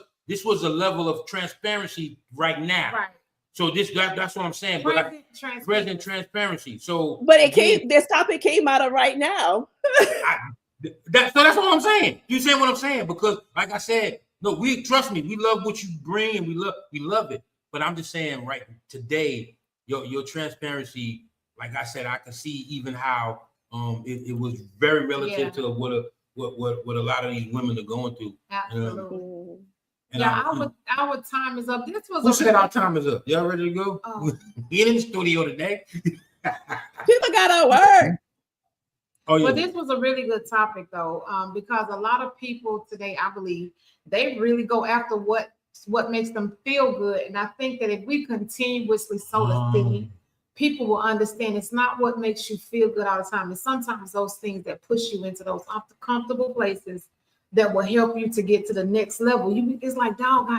a level of transparency right now. Right. So that's what I'm saying. Present transparency. So, but this topic came out of right now. So that's what I'm saying. You saying what I'm saying? Because like I said, no, we trust me, we love what you bring and we love it. But I'm just saying, right today, your transparency, like I said, I can see even how it was very relative to what a lot of these women are going through. Absolutely. And our time is up. This was who said our time is up? Y'all ready to go? We in the studio today. People got our word. Oh, yeah. Well, this was a really good topic, though, because a lot of people today, I believe, they really go after what makes them feel good. And I think that if we continuously sow the seed, people will understand it's not what makes you feel good all the time. It's sometimes those things that push you into those uncomfortable places that will help you to get to the next level. It's like, dog,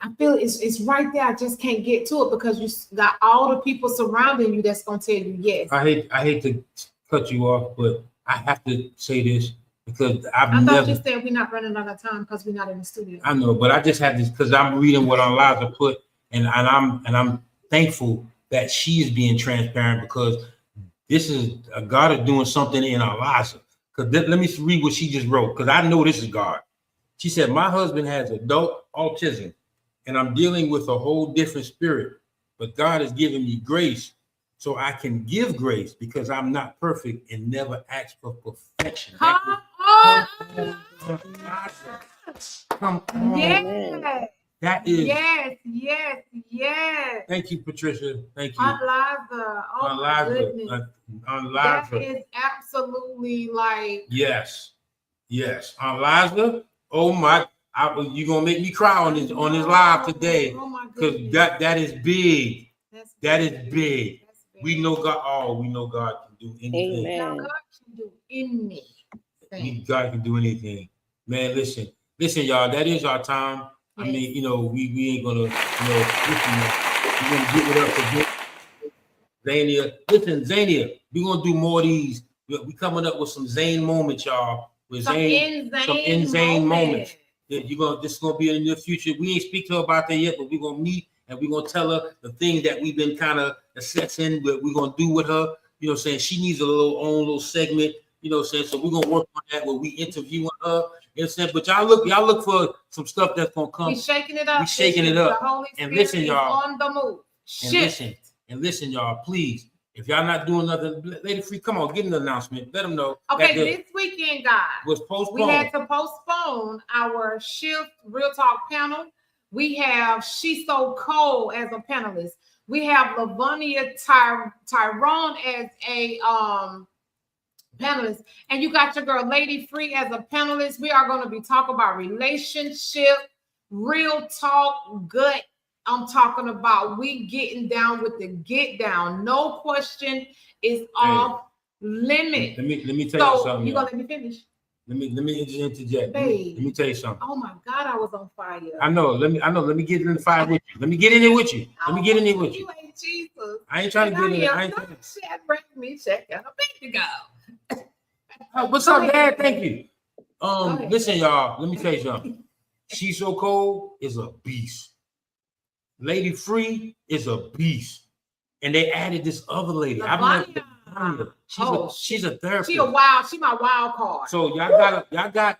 I feel it's right there. I just can't get to it because you got all the people surrounding you that's going to tell you yes. I hate to cut you off, but I have to say this because I thought you said we're not running out of time because we're not in the studio. I know, but I just had this because I'm reading what Eliza put, and I'm thankful that she is being transparent because this is God is doing something in Eliza. Because let me read what she just wrote because I know this is God. She said, "My husband has adult autism, and I'm dealing with a whole different spirit, but God has given me grace." So I can give grace because I'm not perfect and never ask for perfection. Come on. Yes. That is. Yes. Thank you, Patricia. Thank you. Eliza. Oh, my goodness. Eliza. That is absolutely like. Yes. Eliza. Oh, my. You're going to make me cry on this live today. Oh, my goodness. Because that is big. That is big. We know God. We know God can do anything. Amen. Now God can do anything. God can do anything. Man, listen, y'all. That is our time. Yes. I mean, we ain't gonna, we're gonna get with us again. Zania, listen, Zania, we're gonna do more of these. We coming up with some Zane moments, y'all. With some insane moments. This is gonna be in the near future. We ain't speak to her about that yet, but we're gonna meet and we're gonna tell her the things that we've been kind of assessing, what we're gonna do with her. Saying she needs a own little segment. Saying so we're gonna work on that where we interviewing her. Saying, but y'all look for some stuff that's gonna come. We shaking it up. The Holy Spirit and listen, y'all. On the move. And listen, y'all. Please, if y'all not doing nothing, Lady Free, come on, get an announcement. Let them know. Okay, this weekend, guys, was postponed. We had to postpone our Shift Real Talk panel. We have She's So Cold as a panelist. We have Lavonia Tyrone as a panelist, and you got your girl Lady Free as a panelist. We are going to be talking about relationship, real talk, gut. I'm talking about we getting down with the get down. No question is off limit. Let me tell you something. You gonna let me finish? Let me interject. Let me tell you something. Oh my God, I was on fire. I know. Let me get in the fire with you. Let me get in it with you. You ain't Jesus. I ain't trying to get in it. I ain't trying to break me. Check out a baby go. What's up, Dad? Thank you. Listen, y'all. Let me tell you something. She's So Cold is a beast. Lady Free is a beast, and they added this other lady. She's a therapist. She my wild card. So y'all got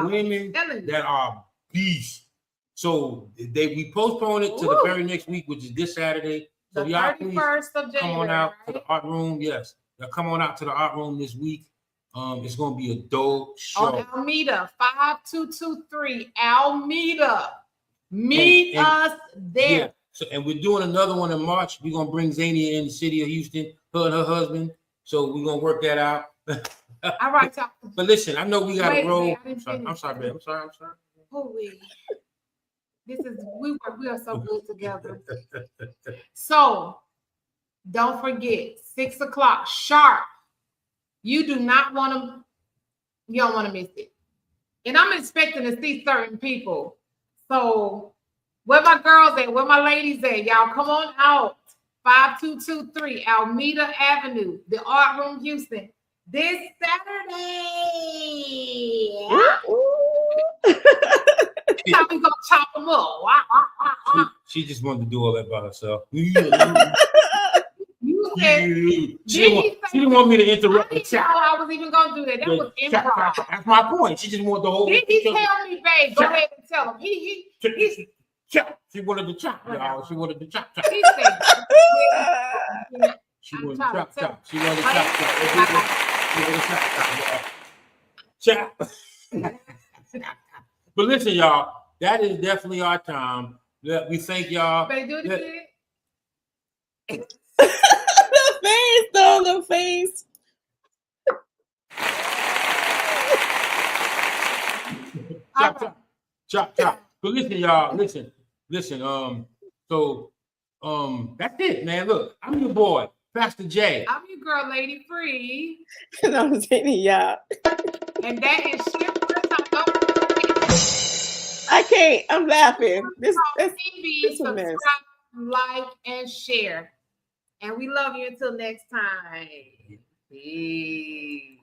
women that are beasts. So we postponed it to the very next week, which is this Saturday. So y'all please come on out to the art room. Yes, y'all come on out to the art room this week. It's gonna be a dope show. On Almeida, 5223 Almeida. Meet us there. Yeah. So, and we're doing another one in March. We're gonna bring Zania in the city of Houston, her and her husband. So we're gonna work that out. All right, but listen, I know we gotta roll. I'm sorry, babe. I'm sorry. Oh, we are so good together. So don't forget, 6 o'clock sharp. You don't want to miss it. And I'm expecting to see certain people. So where my girls at? Where my ladies at? Y'all come on out. 5223 Almeida Avenue, the Art Room, Houston. This Saturday. How we gonna chop them up? She just wanted to do all that by herself. You said, She didn't want me to interrupt I the didn't know chat. I was even gonna do that. That was improv. That's my point. She just wanted the whole. Did he tell me, babe? Go ahead and tell him. Chop. She wanted to chop, y'all. She wanted to chop. He said, she wanted to chop. She wanted to chop. Chop. But listen, y'all, that is definitely our time. We thank y'all. Better do it again. The face. Chop. But listen, y'all, listen. So that's it, man. Look, I'm your boy, Pastor J. I'm your girl, Lady Free. And I'm Zany, y'all. And that is Shift Real Talk. I can't. I'm laughing. This subscribe, like, and share. And we love you until next time. Peace.